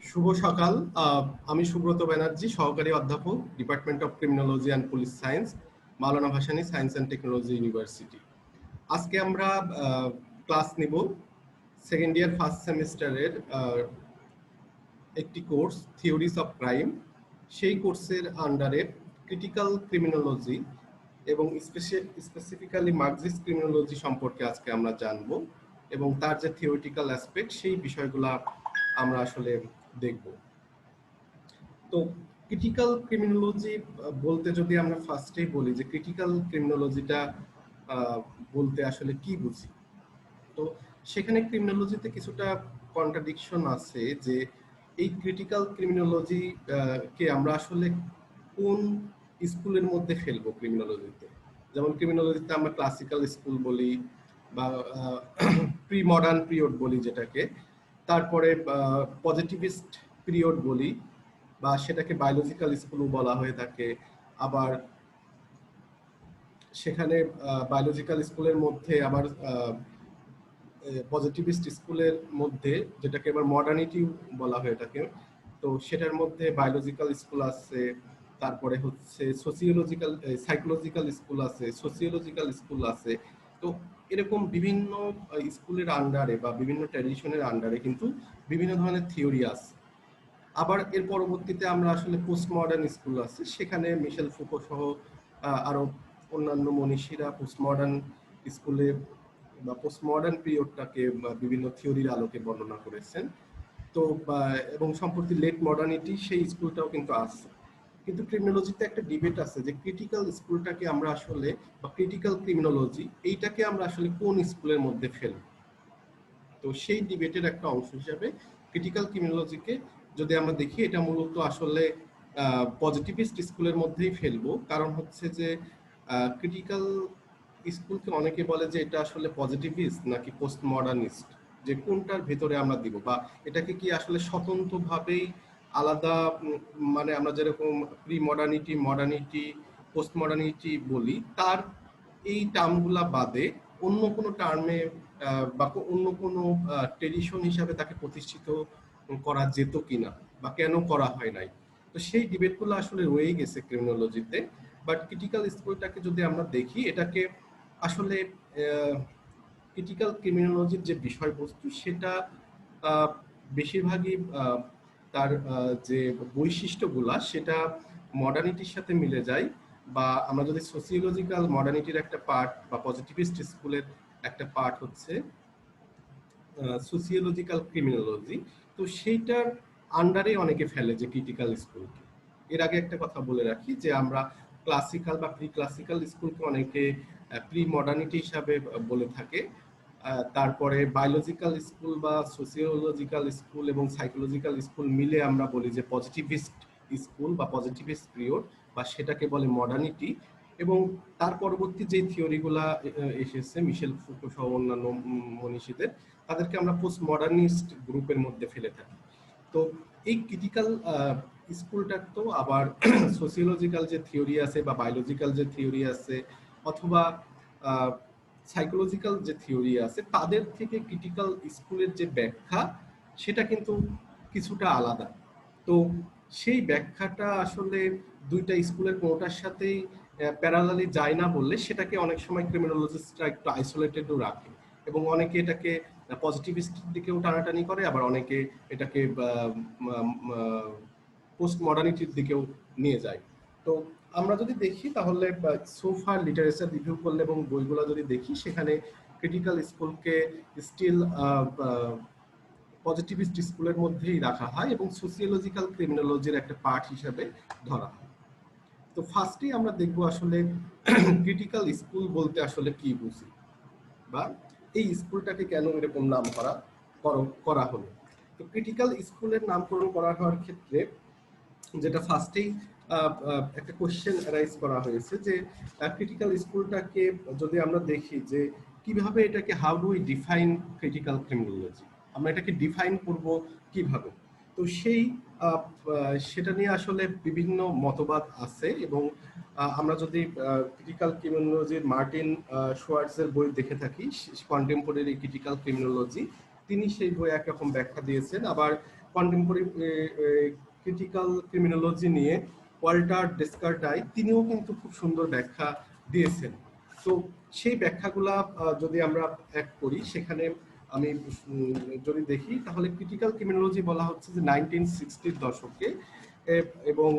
শুভ সকাল। আমি সুব্রত ব্যানার্জি, সহকারী অধ্যাপক, department of criminology and police science, Maulana Bhashani science and technology university. আজকে আমরা ক্লাস নিব সেকেন্ড ইয়ার ফার্স্ট সেমিস্টারের একটি কোর্স থিওরিজ অফ ক্রাইম। সেই কোর্সের আন্ডারে ক্রিটিক্যাল ক্রিমিনোলজি এবং স্পেসিফিক্যালি মার্কসিস্ট ক্রিমিনোলজি সম্পর্কে আজকে আমরা জানব এবং তার যে থিওরিটিক্যাল অ্যাসপেক্ট সেই বিষয়গুলো আমরা আসলে দেখব। তো ক্রিটিক্যাল ক্রিমিনোলজি বলতে যদি আমরা ফার্স্টেই বলি যে ক্রিটিক্যাল ক্রিমিনোলজিটা বলতে আসলে কি বুঝি, তো সেখানে ক্রিমিনোলজিতে কিছুটা কন্ট্রাডিকশন আছে যে এই ক্রিটিক্যাল ক্রিমিনোলজি কে আমরা আসলে কোন স্কুলের মধ্যে ফেলবো ক্রিমিনোলজিতে। যেমন ক্রিমিনোলজিতে আমরা ক্লাসিক্যাল স্কুল বলি বা প্রি মডার্ন পিরিয়ড বলি যেটাকে, তারপরে পজিটিভিস্ট পিরিয়ড বলি বা সেটাকে বায়োলজিক্যাল স্কুলও বলা হয়ে থাকে। আবার সেখানে বায়োলজিক্যাল স্কুলের মধ্যে আবার পজিটিভিস্ট স্কুলের মধ্যে যেটাকে আবার মডার্নিটি বলা হয়ে থাকে, তো সেটার মধ্যে বায়োলজিক্যাল স্কুল আছে, তারপরে হচ্ছে সোসিওলজিক্যাল সাইকোলজিক্যাল স্কুল আছে, সোসিওলজিক্যাল স্কুল আছে। তো এরকম বিভিন্ন স্কুলের আন্ডারে বা বিভিন্ন ট্র্যাডিশনের আন্ডারে কিন্তু বিভিন্ন ধরনের থিওরি আছে। আবার এর পরবর্তীতে আমরা আসলে পোস্ট মডার্ন স্কুল আছে, সেখানে মিশেল ফুকো সহ আরো অন্যান্য মনীষীরা পোস্ট মডার্ন স্কুলে বা পোস্ট মডার্ন পিরিয়ডটাকে বিভিন্ন থিওরির আলোকে বর্ণনা করেছেন। তো এবং সম্প্রতি লেট মডার্নিটি সেই স্কুলটাও কিন্তু আছে। কিন্তু ক্রিমিনোলজিতে একটা ডিবেট আছে যে ক্রিটিক্যাল স্কুলটাকে আমরা আসলে বা ক্রিটিক্যাল ক্রিমিনোলজি এইটাকে আমরা আসলে কোন স্কুলের মধ্যে ফেলব। তো সেই ডিবেটের একটা অংশ হিসাবে ক্রিটিক্যাল ক্রিমিনোলজিকে যদি আমরা দেখি, এটা মূলত আসলে পজিটিভিস্ট স্কুলের মধ্যেই ফেলবো। কারণ হচ্ছে যে ক্রিটিক্যাল স্কুলকে অনেকে বলে যে এটা আসলে পজিটিভিস্ট নাকি পোস্ট মডার্নিস্ট, যে কোনটার ভেতরে আমরা দিব, বা এটাকে কি আসলে স্বতন্ত্রভাবেই আলাদা, মানে আমরা যেরকম pre modernity, modernity, post modernity বলি, তার এই টার্মগুলা বাদে অন্য কোনো টার্মে বা অন্য কোনো ট্রেডিশন হিসাবে তাকে প্রতিষ্ঠিত করা যেত কিনা বা কেন করা হয় নাই। তো সেই ডিবেটগুলো আসলে রয়ে গেছে ক্রিমিনোলজিতে। বাট ক্রিটিক্যাল স্কুলটাকে যদি আমরা দেখি, এটাকে আসলে ক্রিটিক্যাল ক্রিমিনোলজির যে বিষয়বস্তু সেটা বেশিরভাগই তার যে বৈশিষ্ট্যগুলা সেটা মডার্নিটির সাথে মিলে যায়। বা আমরা যদি সোসিওলজিক্যাল মডার্নিটির একটা পার্ট বা পজিটিভিস্ট স্কুলের একটা পার্ট হচ্ছে সোসিওলজিক্যাল ক্রিমিনোলজি, তো সেইটার আন্ডারে অনেকে ফেলে যে ক্রিটিক্যাল স্কুলকে। এর আগে একটা কথা বলে রাখি যে আমরা ক্লাসিক্যাল বা প্রি ক্লাসিক্যাল স্কুলকে অনেকে প্রি মডার্নিটি হিসাবে বলে থাকে। তারপরে বায়োলজিক্যাল স্কুল বা সোসিওলজিক্যাল স্কুল এবং সাইকোলজিক্যাল স্কুল মিলে আমরা বলি যে পজিটিভিস্ট স্কুল বা পজিটিভিস্ট পিরিয়ড, বা সেটাকে বলে মডার্নিটি। এবং তার পরবর্তী যে থিওরিগুলা এসেছে মিশেল ফুকো সহ অন্যান্য মনীষীদের, তাদেরকে আমরা পোস্ট মডার্নিস্ট গ্রুপের মধ্যে ফেলে থাকি। তো এই ক্রিটিক্যাল স্কুলটার তো আবার সোসিওলজিক্যাল যে থিওরি আছে বা বায়োলজিক্যাল যে থিওরি আছে অথবা সাইকোলজিক্যাল যে থিওরি আছে, তাদের থেকে ক্রিটিক্যাল স্কুলের যে ব্যাখ্যা সেটা কিন্তু কিছুটা আলাদা। তো সেই ব্যাখ্যাটা আসলে দুইটা স্কুলের কোনোটার সাথেই প্যারালালি যায় না বললে সেটাকে অনেক সময় ক্রিমিনোলজিস্টরা একটু আইসোলেটেডও রাখে, এবং অনেকে এটাকে পজিটিভিস্টের দিকেও টানাটানি করে, আবার অনেকে এটাকে পোস্ট মডার্নিটির দিকেও নিয়ে যায়। তো আমরা যদি দেখি তাহলে সোফার লিটারেচার রিভিউ করলে এবং বইগুলো যদি দেখি, সেখানে ক্রিটিক্যাল স্কুলকে স্টিল পজিটিভিস্ট স্কুলের মধ্যেই রাখা হয় এবং সোসিওলজিক্যাল ক্রিমিনোলজির একটা পার্ট হিসেবে ধরা হয়। তো ফার্স্টেই আমরা দেখব আসলে ক্রিটিক্যাল স্কুল বলতে আসলে কি বুঝি, বা এই স্কুলটাকে কেন এরকম নাম করা হলো। তো ক্রিটিক্যাল স্কুলের নামকরণ করা হওয়ার ক্ষেত্রে যেটা ফার্স্টেই একটা কোশ্চেন অ্যারাইজ করা হয়েছে যে ক্রিটিক্যাল স্কুলটাকে যদি আমরা দেখি যে কিভাবে এটাকে, how do we define critical criminology, আমরা এটাকে ডিফাইন করব কিভাবে। তো সেটা নিয়ে আসলে বিভিন্ন মতবাদ আছে। এবং আমরা যদি ক্রিটিক্যাল ক্রিমিনোলজির মার্টিন শোয়ার্টজের বই দেখে থাকি, কন্টেম্পোরারি ক্রিটিক্যাল ক্রিমিনোলজি, তিনি সেই বইয়ে একরকম ব্যাখ্যা দিয়েছেন। আবার কন্টেম্পোরারি ক্রিটিক্যাল ক্রিমিনোলজি নিয়ে ওয়াল্টার ডেসকার্টাই তিনিও কিন্তু খুব সুন্দর ব্যাখ্যা দিয়েছেন। তো সেই ব্যাখ্যাগুলা যদি আমরা এক করি, সেখানে আমি যদি দেখি তাহলে ক্রিটিক্যাল ক্রিমিনোলজি বলা হচ্ছে যে 1960-র দশকে, এবং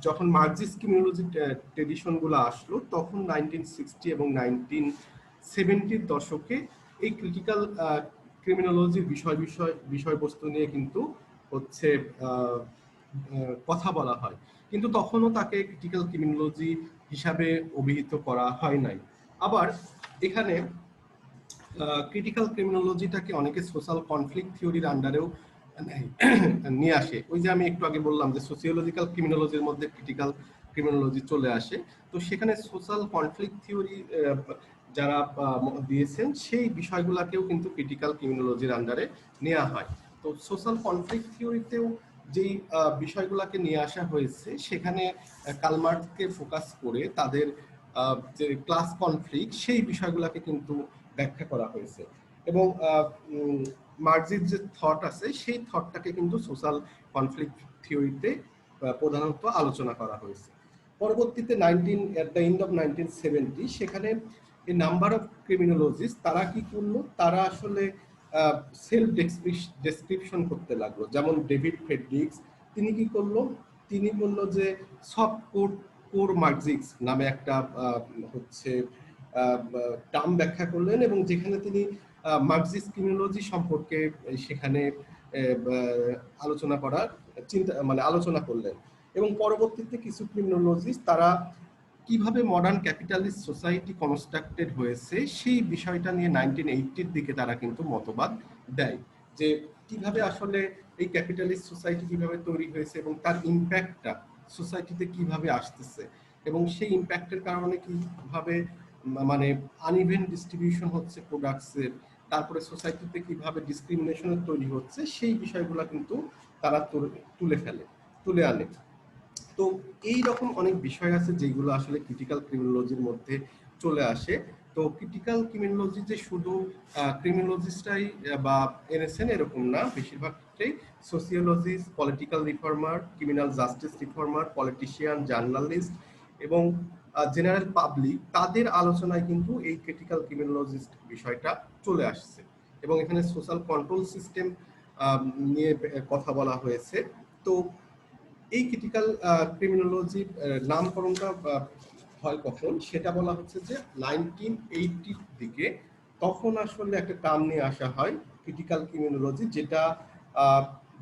যখন মার্কসিস্ট ক্রিমিনোলজি ট্রেডিশনগুলো আসলো তখন 1960 এবং 1970-র দশকে এই ক্রিটিক্যাল ক্রিমিনোলজির বিষয়বস্তু নিয়ে কিন্তু হচ্ছে কথা বলা হয়, কিন্তু তখনও তাকে ক্রিটিক্যাল ক্রিমিনোলজি হিসাবে অভিহিত করা হয় নাই। আবার এখানে ক্রিটিক্যাল ক্রিমিনোলজিটাকে অনেকে সোশ্যাল কনফ্লিক্ট থিওরির আন্ডারেও নিয়ে আসে। ওই যে আমি একটু আগে বললাম যে সোসিওলজিক্যাল ক্রিমিনোলজির মধ্যে ক্রিটিক্যাল ক্রিমিনোলজি চলে আসে, তো সেখানে সোশ্যাল কনফ্লিক্ট থিওরি যারা দিয়েছেন সেই বিষয়গুলোকেও কিন্তু ক্রিটিক্যাল ক্রিমিনোলজির আন্ডারে নেওয়া হয়। তো সোশ্যাল কনফ্লিক্ট থিওরিতেও যেই বিষয়গুলোকে নিয়ে আসা হয়েছে, সেখানে কার্ল মার্কসকে ফোকাস করে তাদের যে ক্লাস কনফ্লিক্ট সেই বিষয়গুলোকে কিন্তু ব্যাখ্যা করা হয়েছে, এবং মার্কসের যে থট আছে সেই থটটাকে কিন্তু সোশ্যাল কনফ্লিক্ট থিওরিতে প্রধানত আলোচনা করা হয়েছে। পরবর্তীতে এট দ্য এন্ড অফ 1970 সেখানে এই নাম্বার অফ ক্রিমিনোলজিস্ট তারা কি করলো, তারা আসলে সেলফ ডেসক্রিপশন করতে লাগলো। যেমন ডেভিড ফ্রেডরিক্স, তিনি কি করলো, তিনি বললো যে সব কোর মার্কসিক্স নামে একটা হচ্ছে টার্ম ব্যাখ্যা করলেন, এবং যেখানে তিনি মার্কসিস্ট ক্রিমিনোলজি সম্পর্কে সেখানে আলোচনা করার আলোচনা করলেন। এবং পরবর্তীতে কিছু ক্রিমিনোলজিস্ট তারা কিভাবে মডার্ন ক্যাপিটালিস্ট সোসাইটি কনস্ট্রাক্টেড হয়েছে সেই বিষয়টা নিয়ে 1980-র দিকে তারা কিন্তু মতবাদ দেয়, যে কিভাবে আসলে এই ক্যাপিটালিস্ট সোসাইটি কিভাবে তৈরি হয়েছে এবং তার ইম্প্যাক্টটা সোসাইটিতে কিভাবে আসতেছে, এবং সেই ইম্প্যাক্টের কারণে কিভাবে আনইভেন ডিস্ট্রিবিউশন হচ্ছে প্রোডাক্টসের, তারপরে সোসাইটিতে কিভাবে ডিসক্রিমিনেশনের তৈরি হচ্ছে, সেই বিষয়গুলো কিন্তু তারা তুলে আনে। তো এই রকম অনেক বিষয় আছে যেগুলো আসলে ক্রিটিক্যাল ক্রিমিনোলজির মধ্যে চলে আসে। তো ক্রিটিক্যাল ক্রিমিনোলজি যে শুধু ক্রিমিনোলজিস্টরাই বা এনেছেন এরকম না, বেশিরভাগ ক্ষেত্রেই sociologist, political reformer, criminal justice reformer, politician, journalist এবং জেনারেল পাবলিক, তাদের আলোচনায় কিন্তু এই ক্রিটিক্যাল ক্রিমিনোলজিস্ট বিষয়টা চলে আসছে, এবং এখানে সোশ্যাল কন্ট্রোল সিস্টেম নিয়ে কথা বলা হয়েছে। তো এই ক্রিটিক্যাল ক্রিমিনোলজির নামকরণটা হয় কখন, সেটা বলা হচ্ছে যে 1980-র দিকে, তখন আসলে একটা টার্ম নিয়ে আসা হয় ক্রিটিক্যাল ক্রিমিনোলজি, যেটা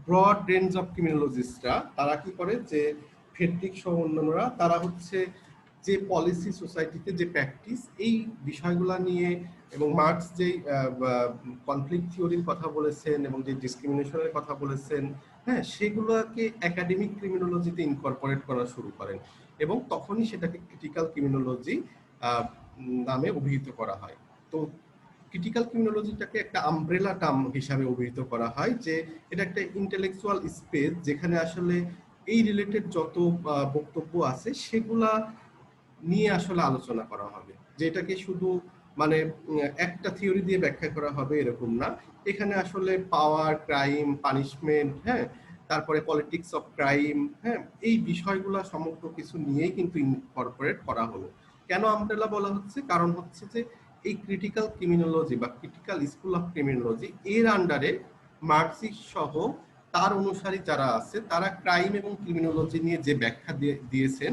ব্রড রেঞ্জ অফ ক্রিমিনোলজিস্টরা তারা কি করে, যে ফেডরিক সহ অন্যান্যরা তারা হচ্ছে যে পলিসি সোসাইটিতে যে প্র্যাকটিস এই বিষয়গুলো নিয়ে, এবং মার্কস যেই কনফ্লিক্ট থিওরির কথা বলেছেন এবং যে ডিসক্রিমিনেশনের কথা বলেছেন, হ্যাঁ, সেগুলোকে একাডেমিক ক্রিমিনোলজিতে ইনকর্পোরেট করা শুরু করেন, এবং তখনই সেটাকে ক্রিটিক্যাল ক্রিমিনোলজি নামে অভিহিত করা হয়। তো ক্রিটিক্যাল ক্রিমিনোলজিটাকে একটা আমব্রেলা টার্ম হিসাবে অভিহিত করা হয়, যে এটা একটা ইন্টেলেকচুয়াল স্পেস যেখানে আসলে এই রিলেটেড যত বক্তব্য আছে সেগুলা নিয়ে আসলে আলোচনা করা হবে, যেটাকে শুধু একটা থিওরি দিয়ে ব্যাখ্যা করা হবে এরকম না। এখানে আসলে পাওয়ার, ক্রাইম, পানিশমেন্ট, হ্যাঁ, তারপরে পলিটিক্স অফ ক্রাইম, হ্যাঁ, এই বিষয়গুলো সমগ্র কিছু নিয়েই কিন্তু ইনকর্পোরেট করা হলো। কেন আমব্রেলা বলা হচ্ছে, কারণ হচ্ছে যে এই ক্রিটিক্যাল ক্রিমিনোলজি বা ক্রিটিক্যাল স্কুল অফ ক্রিমিনোলজি এর আন্ডারে মার্কসিস্ট সহ তার অনুসারী যারা আছে তারা ক্রাইম এবং ক্রিমিনোলজি নিয়ে যে ব্যাখ্যা দিয়েছেন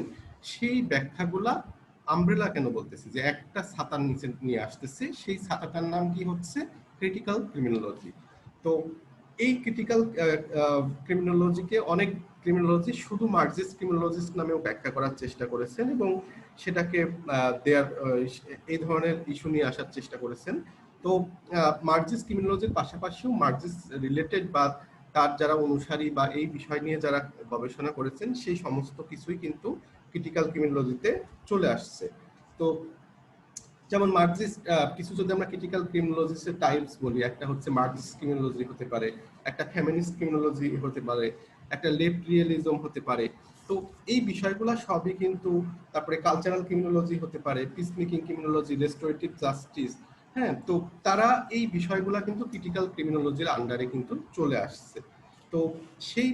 সেই ব্যাখ্যাগুলা আমব্রেলা কেন বলতেছি, যে একটা ছাতার নিচে নিয়ে আসতেছে, সেই ছাতাটার নাম কি হচ্ছে ক্রিটিক্যাল ক্রিমিনোলজি। তো এই ক্রিটিক্যাল ক্রিমিনোলজিকে অনেক ক্রিমিনোলজি শুধু মার্কসিস্ট ক্রিমিনোলজিস্ট নামেও ব্যাখ্যা করার চেষ্টা করেছেন, এবং সেটাকে এই ধরনের ইস্যু নিয়ে আসার চেষ্টা করেছেন। তো মার্কসিস্ট ক্রিমিনোলজির পাশাপাশিও মার্কসিস্ট রিলেটেড বা তার যারা অনুসারী বা এই বিষয় নিয়ে যারা গবেষণা করেছেন সেই সমস্ত কিছুই কিন্তু ক্রিটিক্যাল ক্রিমিনোলজিতে চলে আসছে। তো যেমন মার্কসিস্ট কিছু যদি আমরা ক্রিটিক্যাল ক্রিমিনোলজিস্টের টাইপস বলি, একটা হচ্ছে মার্কসিস্ট ক্রিমিনোলজি হতে পারে, একটা ফেমিনিস্ট ক্রিমিনোলজি হতে পারে, একটা লেফট রিয়েলিজম হতে পারে। তো এই বিষয়গুলো সবই কিন্তু, তারপরে কালচারাল ক্রিমিনোলজি হতে পারে, piece making criminology, restorative justice, হ্যাঁ, তো তারা এই বিষয়গুলা কিন্তু ক্রিটিক্যাল ক্রিমিনোলজির আন্ডারে কিন্তু চলে আসছে। তো সেই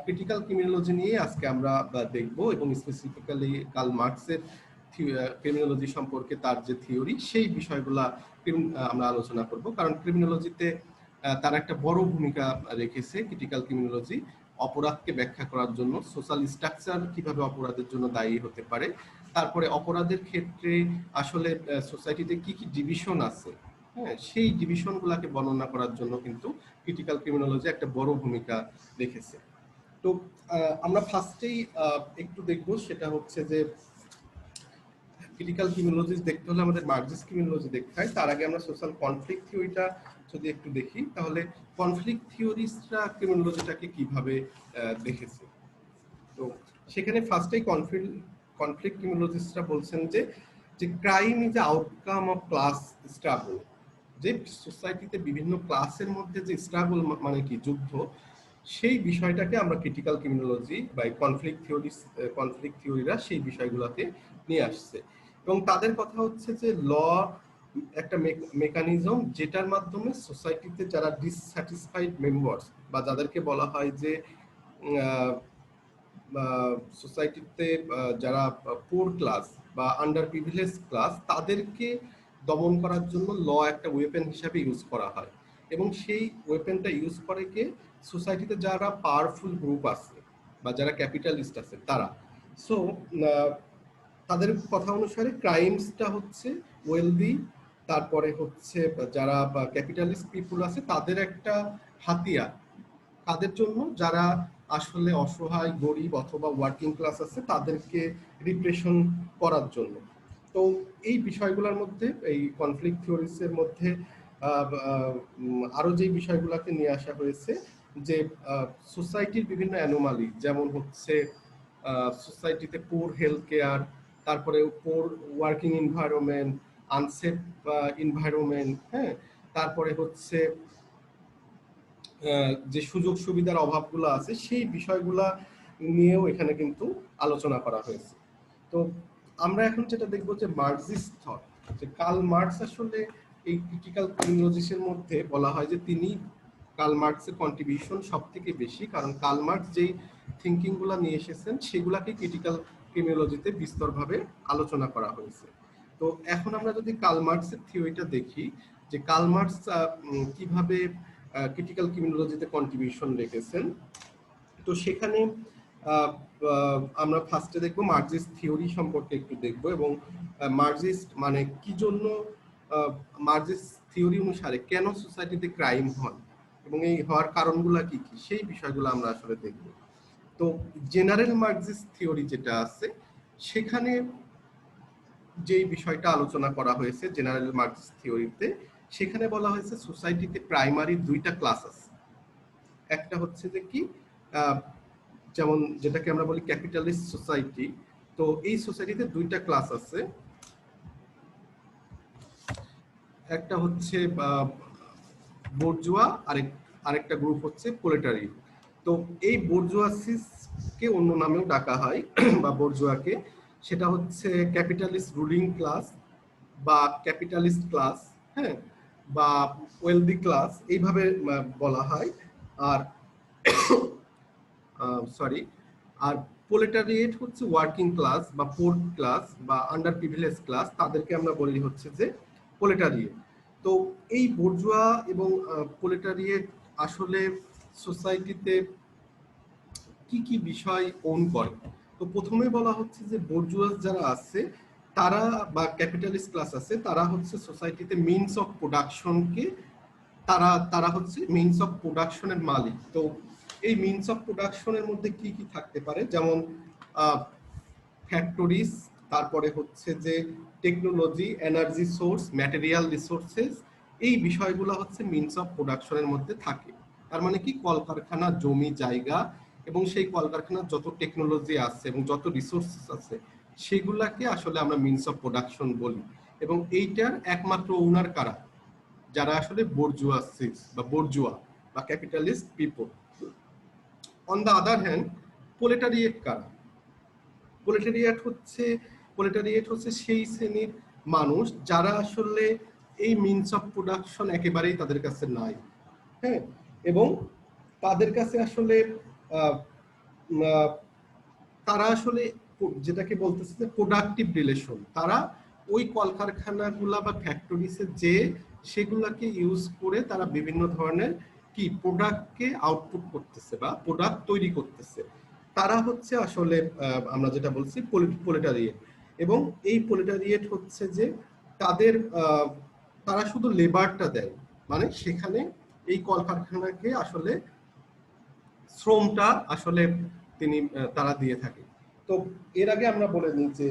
ক্রিটিক্যাল ক্রিমিনোলজি নিয়ে আজকে আমরা দেখব, এবং স্পেসিফিক্যালি কার্ল মার্কসের ক্রিমিনোলজি সম্পর্কে তার যে থিওরি, সেই বিষয়গুলা আমরা আলোচনা করব। কারণ ক্রিমিনোলজিতে তার একটা বড় ভূমিকা রেখেছে ক্রিটিক্যাল ক্রিমিনোলজি অপরাধকে ব্যাখ্যা করার জন্য, সোশ্যাল স্ট্রাকচার কিভাবে অপরাধের জন্য দায়ী হতে পারে, তারপরে অপরাধের ক্ষেত্রে আসলে সোসাইটিতে কি কি ডিভিশন আছে, হ্যাঁ, সেই ডিভিশনগুলোকে বর্ণনা করার জন্য কিন্তু ক্রিটিক্যাল ক্রিমিনোলজি একটা বড় ভূমিকা রেখেছে। তো আমরা ফার্স্টেই একটু দেখব, সেটা হচ্ছে যে ক্রিটিক্যাল ক্রিমিনোলজি দেখতে হলে আমাদের মার্কসিস্ট ক্রিমিনোলজি দেখতে হয়। তার আগে আমরা সোশ্যাল কনফ্লিক্ট থিওরিটা যদি একটু দেখি, তাহলে কনফ্লিক্ট থিওরিস্টরা ক্রিমিনোলজিটাকে কিভাবে দেখেছে। তো সেখানে ফার্স্টেই কনফ্লিক্ট ক্রিমিনোলজিস্টরা বলছেন যে crime is outcome of class struggle, যে সোসাইটিতে বিভিন্ন ক্লাসের মধ্যে যে স্ট্রাগল, মানে কি যুদ্ধ, সেই বিষয়টাকে আমরা ক্রিটিক্যাল ক্রিমিনোলজি বা কনফ্লিক্ট থিওরিরা সেই বিষয়গুলোতে নিয়ে আসছে। এবং তাদের কথা হচ্ছে যে ল একটা মেকানিজম, যেটার মাধ্যমে সোসাইটিতে যারা ডিসস্যাটিসফাইড মেম্বার্স, বা যাদেরকে বলা হয় যে সোসাইটিতে যারা পুর ক্লাস বা আন্ডার প্রিভিলেজ ক্লাস, তাদেরকে দমন করার জন্য ল একটা ওয়েপেন হিসাবে ইউজ করা হয়। এবং সেই ওয়েপেনটা ইউজ করে কে? সোসাইটিতে যারা পাওয়ারফুল গ্রুপ আছে বা যারা ক্যাপিটালিস্ট আছে তারা। সো তাদের কথা অনুসারে ক্রাইমসটা হচ্ছে ওয়েলদি, তারপরে হচ্ছে যারা ক্যাপিটালিস্ট পিপুল আছে তাদের একটা হাতিয়ার, তাদের জন্য যারা আসলে অসহায়, গরিব অথবা ওয়ার্কিং ক্লাস আছে তাদেরকে রিপ্রেশন করার জন্য। তো এই বিষয়গুলোর মধ্যে এই কনফ্লিক্ট থিওরিসের মধ্যে আরো যে বিষয়গুলোকে নিয়ে আসা হয়েছে, যে সোসাইটির বিভিন্ন অ্যানোমালি, যেমন হচ্ছে সোসাইটিতে পুর হেলথ কেয়ার, তারপরে পুর ওয়ার্কিং এনভায়রনমেন্ট, আনসেফ এনভায়রনমেন্ট, হ্যাঁ, তারপরে হচ্ছে যে সুযোগ সুবিধার অভাবগুলো আছে, সেই বিষয়গুলা নিয়েও এখানে কিন্তু আলোচনা করা হয়েছে। তো আমরা এখন যেটা দেখবো যে মার্কসিস্ট থট, যে কার্ল মার্কস আসলে এই ক্রিটিক্যাল ক্রিমিনোলজির মধ্যে বলা হয় যে তিনি, কার্ল মার্কসের কন্ট্রিবিউশন সব থেকে বেশি, কারণ কার্ল মার্কস যেই থিঙ্কিং গুলা নিয়ে এসেছেন সেগুলাকে ক্রিটিক্যাল ক্রিমিনোলজিতে বিস্তরভাবে আলোচনা করা হয়েছে। তো এখন আমরা যদি কার্ল মার্কসের থিওরিটা দেখি, যে কার্ল মার্কস কিভাবে ক্রিটিক্যাল ক্রিমিনোলজিতে কন্ট্রিবিউশন রেখেছেন, তো সেখানে আমরা ফার্স্টে দেখবো মার্কসিস্ট থিওরি সম্পর্কে একটু দেখবো, এবং মার্কসিস্ট মানে কি জন্য, মার্কসিস্ট থিওরি অনুসারে কেন সোসাইটিতে ক্রাইম হয় এবং এই হওয়ার কারণগুলো কি কি, সেই বিষয়গুলো আমরা আসলে দেখব। তো জেনারেল মার্কসিস্ট থিওরি যেটা আছে, সেখানে যেই বিষয়টা আলোচনা করা হয়েছে জেনারেল মার্কসিস্ট থিওরিতে, সেখানে বলা হয়েছে সোসাইটিতে প্রাইমারি দুইটা ক্লাস আছে। একটা হচ্ছে যে কি, যেমন যেটাকে আমরা বলি ক্যাপিটালিস্ট সোসাইটি। তো এই সোসাইটিতে দুইটা ক্লাস আছে, একটা হচ্ছে বোর্জুয়া, আরেকটা গ্রুপ হচ্ছে প্রোলেটারি। তো এই বোর্জুয়াসিসকে অন্য নামেও ডাকা হয় বা বোর্জুয়াকে, সেটা হচ্ছে ক্যাপিটালিস্ট রুলিং ক্লাস বা ক্যাপিটালিস্ট ক্লাস, হ্যাঁ, বা ওয়েলদি ক্লাস, এইভাবে বলা হয়। আর সরি, আর প্রোলেটারিয়েট হচ্ছে ওয়ার্কিং ক্লাস বা পোর ক্লাস বা আন্ডার প্রিভিলেজ ক্লাস, তাদেরকে আমরা বলি হচ্ছে যে প্রোলেটারিয়েট। তো এই বোর্জুয়া এবং প্রোলেটারিয়েট আসলে সোসাইটিতে কি কি বিষয় ওন করে। তো প্রথমে বলা হচ্ছে যে বোর্জুয়াস যারা আছে তারা, বা ক্যাপিটালিস্ট ক্লাস আছে, তারা হচ্ছে সোসাইটিতে মিনস অফ প্রোডাকশনকে, তারা হচ্ছে মিনস অফ প্রোডাকশনের মালিক। তো এই মিনস অফ প্রোডাকশনের মধ্যে কি কি থাকতে পারে, যেমন ফ্যাক্টরিজ, তারপরে হচ্ছে যে technology, energy source, material resources, এই বিষয়গুলো হচ্ছে মিনস অফ প্রোডাকশনের মধ্যে থাকে। তার মানে কি, কলকারখানা, জমি জায়গা এবং সেই কলকারখানার যত টেকনোলজি আছে এবং যত রিসোর্সেস আছে, সেগুলাকে আসলে আমরা মিনস অফ প্রোডাকশন বলি। এবং এইটার একমাত্র ওনার কারা, যারা আসলে বোর্জুয়াসিস বা বোর্জুয়া বা capitalist people. On the other hand proletariat কারা? প্রোলেটারিয়েট হচ্ছে সেই শ্রেণীর মানুষ যারা আসলে এই মিনস অফ প্রোডাকশন একেবারেই তাদের কাছে নাই। হ্যাঁ, এবং তাদের কাছে আসলে তারা আসলে যেটাকে বলতেছে যে প্রোডাক্টিভ রিলেশন, তারা ওই কলকারখানাগুলা বা ফ্যাক্টরিসে যে সেগুলাকে ইউজ করে তারা বিভিন্ন ধরনের কি প্রোডাক্টকে আউটপুট করতেছে বা প্রোডাক্ট তৈরি করতেছে। তারা হচ্ছে আসলে আমরা যেটা বলছি প্রোলেটারিয়েট। এবং এই প্রোলেটারিয়েট হচ্ছে যে তাদের তারা শুধু লেবারটা দেয়, মানে সেখানে এই কলকারখানাকে আসলে শ্রমটা আসলে তারা দিয়ে থাকে। তো এর আগে আমরা বলে নিই যে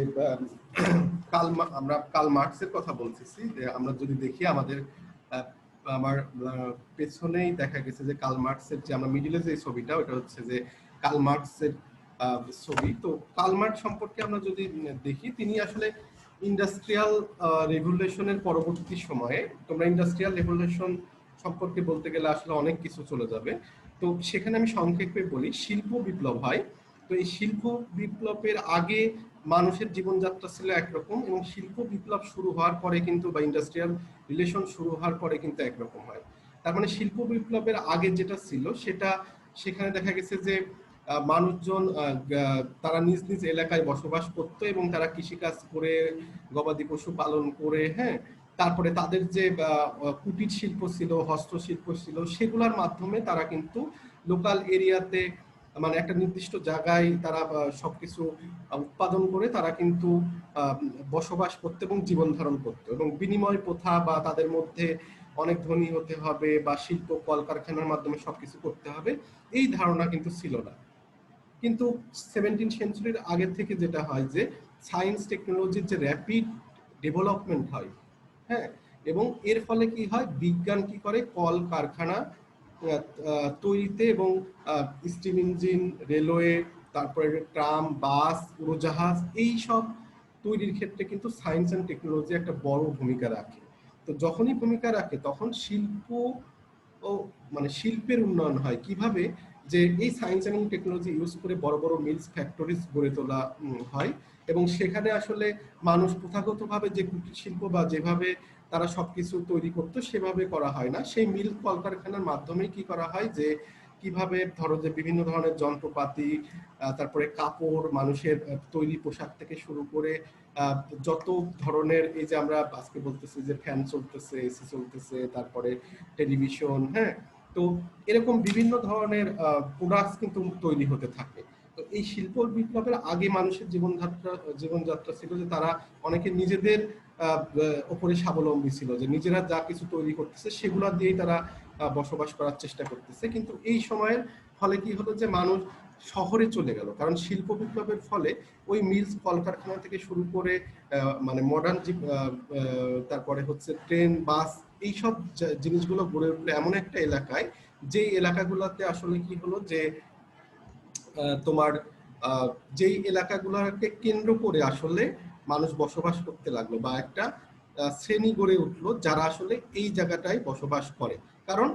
আমরা কার্ল মার্কসের কথা বলতেছি, যে আমরা যদি দেখি আমাদের আমার পেছনেই দেখা গেছে যে কার্ল মার্কসের যে আমরা মিডিলে যে ছবিটা, ওটা হচ্ছে যে কার্ল মার্কসের ছবি। তো কার্ল মার্কস সম্পর্কে আমরা যদি দেখি, তিনি আসলে ইন্ডাস্ট্রিয়াল রেভলিউশনের পরবর্তী সময়ে, তোমরা ইন্ডাস্ট্রিয়াল রেভলিউশন সম্পর্কে বলতে গেলে আসলে অনেক কিছু চলে যাবে, তো সেখানে আমি সংক্ষেপে বলি, শিল্প বিপ্লব হয়। তো এই শিল্প বিপ্লবের আগে মানুষের জীবনযাত্রা ছিল একরকম, এবং শিল্প বিপ্লব শুরু হওয়ার পরে কিন্তু বা ইন্ডাস্ট্রিয়াল রিলেশন শুরু হওয়ার পরে কিন্তু একরকম হয়। তার মানে শিল্প বিপ্লবের আগে যেটা ছিল সেটা, সেখানে দেখা গেছে যে মানুষজন তারা নিজ নিজ এলাকায় বসবাস করতো এবং তারা কৃষিকাজ করে, গবাদি পশু পালন করে, হ্যাঁ, তারপরে তাদের যে কুটির শিল্প ছিল, হস্তশিল্প ছিল, সেগুলোর মাধ্যমে তারা কিন্তু লোকাল এরিয়াতে, মানে একটা নির্দিষ্ট জায়গায় তারা সবকিছু উৎপাদন করে তারা কিন্তু বসবাস করতে এবং জীবন ধারণ করতো। এবং বিনিময় প্রথা বা তাদের মধ্যে অনেক ধনী হতে হবে বা শিল্প কলকারখানার মাধ্যমে সবকিছু করতে হবে, এই ধারণা কিন্তু ছিল না। কিন্তু 17th সেঞ্চুরির আগের থেকে যেটা হয় যে সায়েন্স টেকনোলজির যে র্যাপিড ডেভেলপমেন্ট হয়, হ্যাঁ, এবং এর ফলে কি হয়, বিজ্ঞান কি করে, কল কারখানা তৈরিতে এবং স্টিম ইঞ্জিন, রেলওয়ে, তারপরে ট্রাম, বাস, উড়োজাহাজ, এই সব তৈরির ক্ষেত্রে কিন্তু সায়েন্স অ্যান্ড টেকনোলজি একটা বড় ভূমিকা রাখে। তো যখনই ভূমিকা রাখে তখন শিল্প ও মানে শিল্পের উন্নয়ন হয় কিভাবে, যে এই সায়েন্স এবং টেকনোলজি ইউজ করে বড় বড় মিলস ফ্যাক্টরিজ গড়ে তোলা হয়, এবং সেখানে আসলে মানুষ প্রথাগতভাবে যে কুটির শিল্প বা যেভাবে তারা সবকিছু তৈরি করতো সেভাবে করা হয় না, সেই মিল কলকারখানার মাধ্যমে কি করা হয়, যে কিভাবে ধরো যে বিভিন্ন ধরনের যন্ত্রপাতি, তারপরে কাপড়, মানুষের তৈরি পোশাক থেকে শুরু করে যত ধরনের, এই যে আমরা আজকে বলতেছি যে ফ্যান চলতেছে, এসি চলতেছে, তারপরে টেলিভিশন, হ্যাঁ, তো এরকম বিভিন্ন ধরনের প্রোডাক্টস কিন্তু তৈরি হতে থাকে। তো এই শিল্প বিপ্লবের আগে মানুষের জীবনযাত্রা ছিল যে তারা অনেকে নিজেদের উপরে স্বাবলম্বী ছিল, যে নিজেরা যা কিছু তৈরি করতেছে সেগুলা দিয়েই তারা বসবাস করার চেষ্টা করতেছে। কিন্তু এই সময়ের ফলে কি হলো, যে মানুষ শহরে চলে গেল, কারণ শিল্প বিপ্লবের ফলে ওই মিলস কলকারখানা থেকে শুরু করে মানে মডার্ন, তারপরে হচ্ছে ট্রেন, বাস, এইসব জিনিসগুলো গড়ে উঠলো এমন একটা এলাকায়, যে এলাকাগুলোতে আসলে কি হলো, যে তোমার যেই এলাকাগুলোকে কেন্দ্র করে আসলে মানুষ বসবাস করতে লাগলো, বা একটা শ্রেণী গড়ে উঠলো যারা আসলে এই জায়গাটায় বসবাস করে। কারণ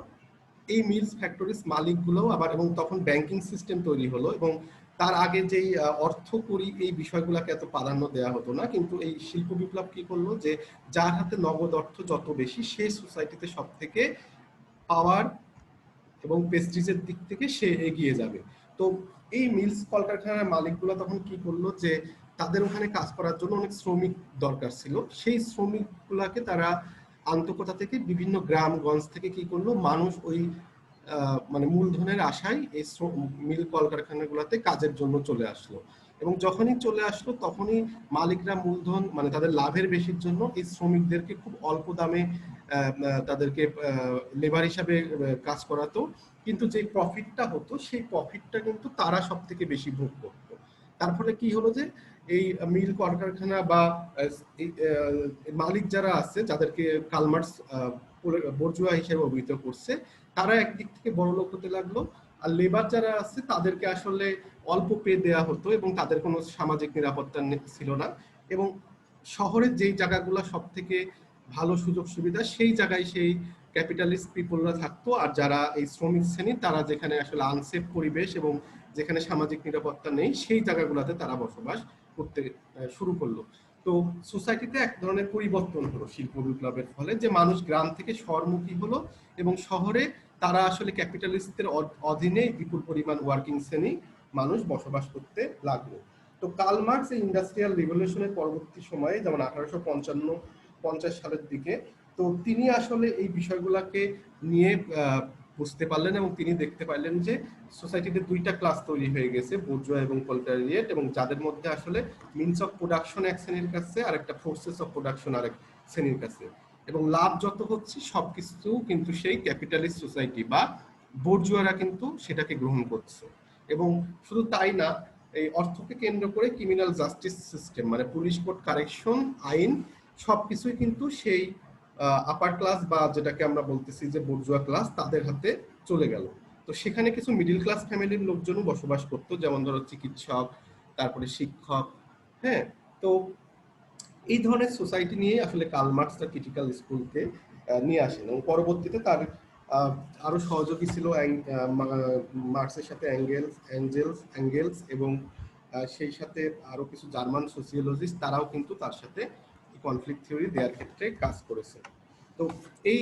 এই মিলস ফ্যাক্টরিজ মালিকগুলোও আবার, এবং তখন ব্যাংকিং সিস্টেম তৈরি হলো, এবং তার আগে যেই অর্থকরী এই বিষয়গুলোকে এত প্রাধান্য দেওয়া হতো না, কিন্তু এই শিল্প বিপ্লব কি করলো, যে যার হাতে নগদ অর্থ যত বেশি, সেই সোসাইটিতে সব থেকে পাওয়ার এবং প্রেস্টিজের দিক থেকে সে এগিয়ে যাবে। তো এই মিলস কলকারখানার মালিকগুলো তখন কি করলো, যে তাদের ওখানে কাজ করার জন্য অনেক শ্রমিক দরকার ছিল, সেই শ্রমিকগুলাকে তারা আন্তঃকথা থেকে বিভিন্ন গ্রামগঞ্জ থেকে কি করলো, মানুষ ওই মানে মূলধনের আশায় এই মিল কলকারখানাগুলোতে কাজের জন্য চলে আসলো, এবং যখনই চলে আসলো তখনই মালিকরা মূলধন, মানে তাদের লাভের বেশির জন্য এই শ্রমিকদেরকে খুব অল্প দামে তাদেরকে লেবার হিসাবে কাজ করাতো, কিন্তু যে প্রফিটটা হতো সেই প্রফিটটা কিন্তু তারা সব থেকে বেশি ভোগ করতো। তার ফলে কি হলো, যে এই মিল কলকারখানা বা মালিক যারা আছে, যাদেরকে কার্ল মার্কস বর্জুয়া হিসেবে অভিহিত করছে, তারা একদিক থেকে বড় লোক হতে লাগলো, আর লেবার যারা আছে তাদেরকে আসলে অল্প পে দেওয়া হতো এবং তাদের কোনো সামাজিক নিরাপত্তা ছিল না, এবং শহরের যেই জায়গাগুলো সব থেকে ভালো সুযোগ সুবিধা, সেই জায়গায় সেই ক্যাপিটালিস্ট পিপলরা থাকতো, আর যারা এই শ্রমিক শ্রেণী তারা যেখানে আসলে আনসেফ পরিবেশ এবং যেখানে সামাজিক নিরাপত্তা নেই, সেই জায়গাগুলোতে তারা বসবাস করতে শুরু করলো। তো সোসাইটিতে এক ধরনের পরিবর্তন হলো শিল্প বিপ্লবের ফলে, যে মানুষ গ্রাম থেকে শহরমুখী হলো এবং শহরে তারা আসলে ক্যাপিটালিস্টদের অধীনে বিপুল পরিমাণ ওয়ার্কিং শ্রেণী মানুষ বসবাস করতে লাগলো। তো কার্ল মার্কস এই ইন্ডাস্ট্রিয়াল রিভলিউশনের পরবর্তী সময়ে, যেমন 1850 সালের দিকে, তো তিনি আসলে এই বিষয়গুলোকে নিয়ে বুঝতে পারলেন এবং তিনি দেখতে পারলেন যে সোসাইটিতে দুইটা ক্লাস তৈরি হয়ে গেছে, বুর্জোয়া এবং প্রোলেটারিয়েট, এবং যাদের মধ্যে আসলে মিনস অফ প্রোডাকশন এক শ্রেণীর কাছে আর একটা ফোর্সেস অফ প্রোডাকশন আরেক শ্রেণীর কাছে, এবং লাভ যত হচ্ছে সবকিছু কিন্তু সেই ক্যাপিটালিস্ট সোসাইটি বা বুর্জোয়ারা কিন্তু সেটাকে গ্রহণ করছে। এবং শুধু তাই না, এই অর্থকে কেন্দ্র করে ক্রিমিনাল জাস্টিস সিস্টেম মানে পুলিশ কোর্ট, কারেকশন, আইন সবকিছুই কিন্তু সেই আপার ক্লাস বা যেটাকে আমরা বলতেছি যে বুর্জোয়া ক্লাস তাদের হাতে চলে গেল। তো সেখানে কিছু মিডিল ক্লাস ফ্যামিলির লোকজনও বসবাস করতো, যেমন ধরো চিকিৎসক, তারপরে শিক্ষক। হ্যাঁ, তো এই ধরনের সোসাইটি নিয়ে আসলে কার্ল মার্কস তার ক্রিটিক্যাল স্কুলকে নিয়ে আসেন, এবং পরবর্তীতে তার আরো সহযোগী ছিল মার্কসের সাথে অ্যাঙ্গেলস এবং সেই সাথে আরো কিছু জার্মান সোসিওলজিস্ট, তারাও কিন্তু তার সাথে কনফ্লিক্ট থিওরি দেওয়ার ক্ষেত্রে কাজ করেছে। তো এই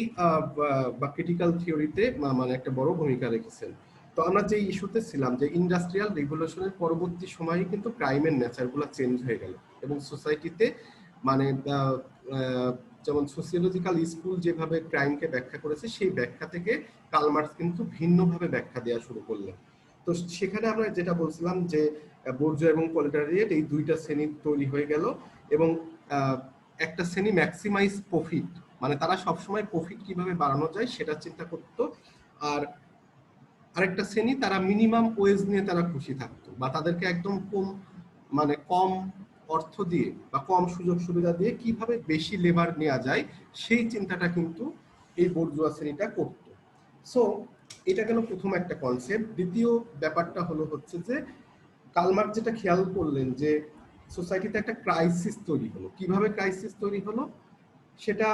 বা ক্রিটিক্যাল থিওরিতে মানে একটা বড় ভূমিকা রেখেছেন। তো আমরা যে ইস্যুতে ছিলাম যে ইন্ডাস্ট্রিয়াল রিভলিউশনের পরবর্তী সময়ে কিন্তু ক্রাইমের নেচারগুলো চেঞ্জ হয়ে গেল, এবং সোসাইটিতে মানে যেমন সোসিওলজিক্যাল স্কুল যেভাবে ক্রাইমকে ব্যাখ্যা করেছে, সেই ব্যাখ্যা থেকে কার্ল মার্কস কিন্তু ভিন্নভাবে ব্যাখ্যা দেওয়া শুরু করলেন। তো সেখানে আমরা যেটা বলছিলাম যে বুর্জোয়া এবং প্রোলেটারিয়েট এই দুইটা শ্রেণী তৈরি হয়ে গেল, এবং একটা শ্রেণী ম্যাক্সিমাইজ প্রফিট, মানে তারা সবসময় প্রফিট কিভাবে বাড়ানো যায় সেটা চিন্তা করতো, আর আরেকটা শ্রেণী তারা মিনিমাম ওয়েজ নিয়ে তারা খুশি থাকতো, বা তাদেরকে একদম কম অর্থ দিয়ে বা কম সুযোগ সুবিধা দিয়ে কিভাবে বেশি লেবার নেওয়া যায় সেই চিন্তাটা কিন্তু এই বুর্জোয়া শ্রেণীটা করত। সো এটা গেল প্রথম একটা কনসেপ্ট। দ্বিতীয় ব্যাপারটা হচ্ছে যে কার্ল মার্কস যেটা খেয়াল করলেন যে সোসাইটিতে একটা ক্রাইসিস তৈরি হলো। কিভাবে ক্রাইসিস তৈরি হলো সেটা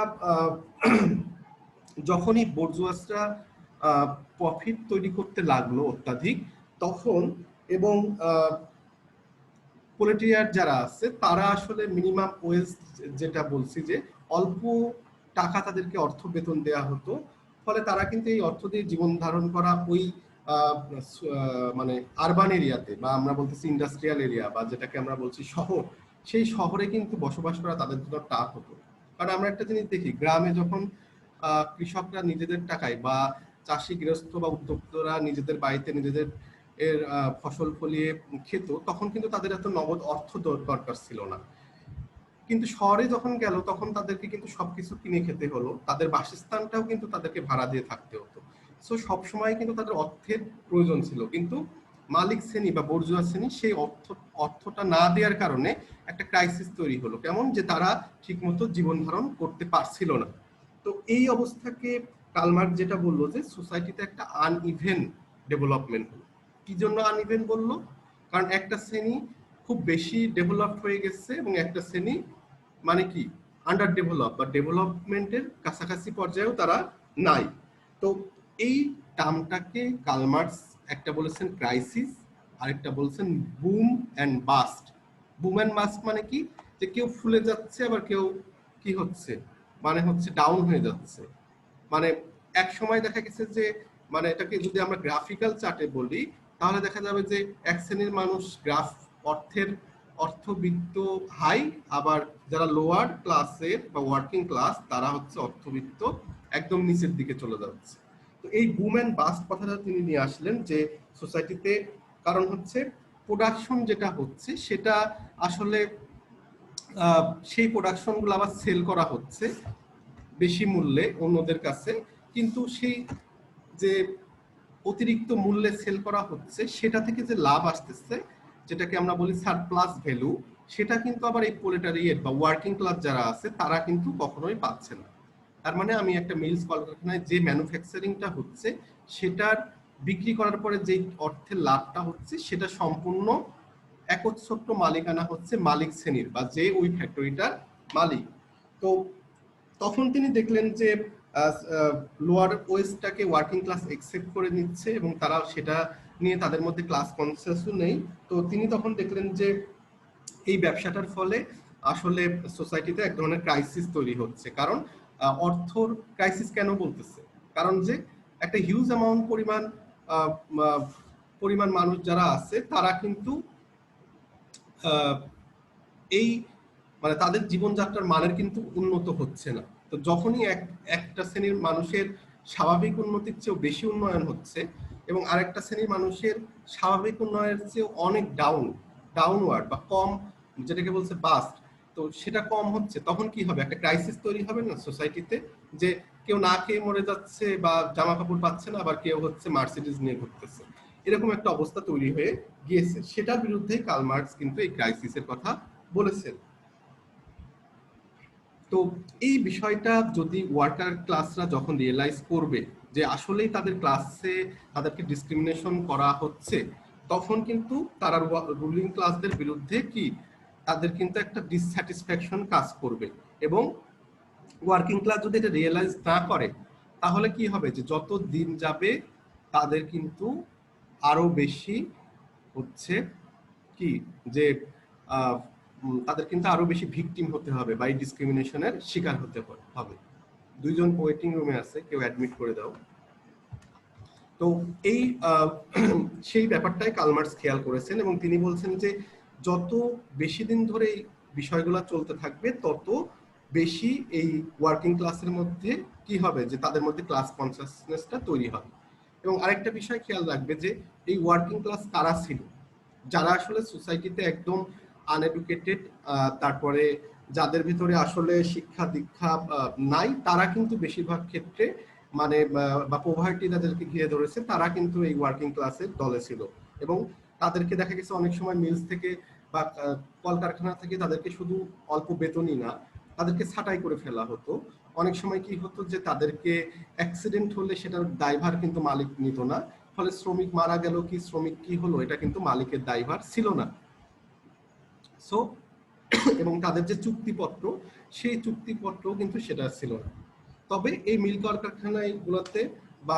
যখনই বুর্জোয়াসরা প্রফিট তৈরি করতে লাগলো অত্যাধিক, তখন এবং প্রোলেটারিয়েট যারা আছে তারা আসলে মিনিমাম ওয়েজ যেটা বলছি যে অল্প টাকা তাদেরকে অর্থ বেতন দেওয়া হতো, ফলে তারা কিন্তু এই অর্থ দিয়ে জীবন ধারণ করা ওই মানে আরবান এরিয়াতে, বা আমরা বলতেছি ইন্ডাস্ট্রিয়াল এরিয়া বা যেটাকে আমরা বলছি শহর, সেই শহরে কিন্তু বসবাস করা তাদের জন্য টাফ হতো। কারণ আমরা একটা জিনিস দেখি, গ্রামে যখন কৃষকরা নিজেদের টাকায় বা চাষি গৃহস্থ বা উদ্যোক্তারা নিজেদের বাড়িতে নিজেদের এর ফসল ফলিয়ে খেত, তখন কিন্তু তাদের এত নগদ অর্থ দরকার ছিল না। কিন্তু শহরে যখন গেল তখন তাদেরকে কিন্তু সবকিছু কিনে খেতে হলো, তাদের বাসস্থানটাও কিন্তু তাদেরকে ভাড়া দিয়ে থাকতে হতো। সো সবসময় কিন্তু তাদের অর্থের প্রয়োজন ছিল, কিন্তু মালিক শ্রেণী বা বুর্জোয়া শ্রেণী সেই অর্থটা না দেওয়ার কারণে একটা ক্রাইসিস তৈরি হলো, কেমন যে তারা ঠিকমতো জীবন ধারণ করতে পারছিল না। তো এই অবস্থাকে কার্ল মার্কস যেটা বললো যে সোসাইটিতে একটা আনইভেন ডেভেলপমেন্ট হলো। কি জন্য আনইভেন বললো? কারণ একটা শ্রেণী খুব বেশি ডেভেলপড হয়ে গেছে এবং একটা শ্রেণী মানে কি আন্ডার ডেভেলপ বা ডেভেলপমেন্টের কাছাকাছি পর্যায়েও তারা নাই। তো এই টার্মটাকে কার্ল মার্কস একটা বলেছেন ক্রাইসিস, আরেকটা বলেছেন boom and bust. Boom and bust মানে কি, যে কেউ ফুলে যাচ্ছে আবার কেউ কি হচ্ছে মানে হচ্ছে ডাউন হয়ে যাচ্ছে। মানে এক সময় দেখা গেছে যে মানে এটাকে যদি আমরা গ্রাফিক্যাল চার্টে বলি তাহলে দেখা যাবে যে এক শ্রেণীর মানুষ অর্থবিত্ত হাই, আবার যারা লোয়ার ক্লাসের বা ওয়ার্কিং ক্লাস তারা হচ্ছে অর্থবিত্ত একদম নিচের দিকে চলে যাচ্ছে। তো এই বুম এন্ড বাস্ট কথাটা তিনি নিয়ে আসলেন যে সোসাইটিতে, কারণ হচ্ছে প্রোডাকশন যেটা হচ্ছে সেটা আসলে সেই প্রোডাকশনগুলো আবার সেল করা হচ্ছে বেশি মূল্যে অন্যদের কাছে, কিন্তু সেই যে অতিরিক্ত মূল্যে সেল করা হচ্ছে সেটা থেকে যে লাভ আসতেছে যেটাকে আমরা বলি সারপ্লাস ভ্যালু, সেটা কিন্তু আবার এই প্রোলেটারিয়েট বা ওয়ার্কিং ক্লাস যারা আছে তারা কিন্তু কখনোই পাচ্ছে না। তার মানে আমি একটা মিলস কলকারখানায় যে ম্যানুফ্যাকচারিংটা হচ্ছে সেটার বিক্রি করার পরে যে অর্থের লাভটা হচ্ছে সেটা সম্পূর্ণ একচ্ছত্র মালিকানা হচ্ছে মালিক শ্রেণীর বা যে ওই ফ্যাক্টরিটার মালিক। তো তখন তিনি দেখলেন যে লোয়ার ওয়েস্টটাকে ওয়ার্কিং ক্লাস একসেপ্ট করে নিচ্ছে এবং তারা সেটা নিয়ে তাদের মধ্যে ক্লাস কনসেন্সাসও নেই। তো তিনি তখন দেখলেন যে এই ব্যবসাটার ফলে আসলে সোসাইটিতে এক ধরনের ক্রাইসিস তৈরি হচ্ছে। কারণ অর্থর ক্রাইসিস কেন বলতেছে? কারণ যে একটা হিউজ অ্যামাউন্ট পরিমাণ মানুষ যারা আছে তারা কিন্তু এই মানে তাদের জীবনযাত্রার মানের কিন্তু উন্নত হচ্ছে না। তো যখনই একটা শ্রেণীর মানুষের স্বাভাবিক উন্নতির চেয়েও বেশি উন্নয়ন হচ্ছে এবং আরেকটা শ্রেণীর মানুষের স্বাভাবিক উন্নয়নের চেয়েও অনেক ডাউনওয়ার্ড বা কম, যেটাকে বলছে বাস্ট, তো সেটা কম হচ্ছে, তখন কি হবে? একটা ক্রাইসিস তৈরি হবে না সোসাইটিতে, যে কেউ না খেয়ে মরে যাচ্ছে বা জামা কাপড় পাচ্ছে না, আবার কেউ হচ্ছে মার্সিডিজ নিয়ে ঘুরতেছে, এরকম একটা অবস্থা তৈরি হয়ে গিয়েছে। সেটার বিরুদ্ধে কার্ল মার্কস কিন্তু এই ক্রাইসিসের কথা বলেছেন। তো এই বিষয়টা যদি ওয়ার্কার ক্লাসরা যখন রিয়েলাইজ করবে যে আসলেই তাদের ক্লাসে তাদেরকে ডিসক্রিমিনেশন করা হচ্ছে, তখন কিন্তু তারা রুলিং ক্লাসদের বিরুদ্ধে কি তাদের কিন্তু একটা ডিসস্যাটিসফ্যাকশন কাজ করবে। এবং ওয়ার্কিং ক্লাস যদি এটা রিয়েলাইজ না করে, তাহলে কি হবে? যে যত দিন যাবে তাদের কিন্তু আরো বেশি হচ্ছে কি যে তাদের কিন্তু আরো বেশি ভিকটিম হতে হবে বা এই ডিসক্রিমিনেশনের শিকার হতে হবে। দুইজন ওয়েটিং রুমে আছে, কেউ অ্যাডমিট করে দাও। তো এই সেই ব্যাপারটাই কার্ল মার্কস খেয়াল করেছেন এবং তিনি বলছেন যে যত বেশি দিন ধরে এই বিষয়গুলো চলতে থাকবে তত বেশি এই ওয়ার্কিং ক্লাসের মধ্যে কি হবে, যে তাদের মধ্যে ক্লাস কনসাসনেসটা তৈরি হবে। এবং আরেকটা বিষয় খেয়াল রাখবে যে এই ওয়ার্কিং ক্লাস কারা ছিল? যারা আসলে সোসাইটিতে একদম আনএডুকেটেড, তারপরে যাদের ভিতরে আসলে শিক্ষা দীক্ষা নাই, তারা কিন্তু বেশিরভাগ ক্ষেত্রে মানে বা পোভার্টি যাদেরকে ঘিরে ধরেছে তারা কিন্তু এই ওয়ার্কিং ক্লাসের দলে ছিল। এবং তাদেরকে দেখা গেছে অনেক সময় মিলস থেকে বা কলকারখানা থেকে তাদেরকে শুধু অল্প বেতনই না, তাদেরকে ছাঁটাই করে ফেলা হতো। অনেক সময় কি হতো যে তাদেরকে অ্যাক্সিডেন্ট হলে সেটার দায়ভার কিন্তু মালিক নিত না, ফলে শ্রমিক মারা গেল কি শ্রমিক কি হলো এটা কিন্তু মালিকের দায়ভার ছিল না। সো এবং তাদের যে চুক্তিপত্র, সেই চুক্তিপত্র কিন্তু সেটা ছিল না। তবে এই মিল কলকারখানাগুলোতে বা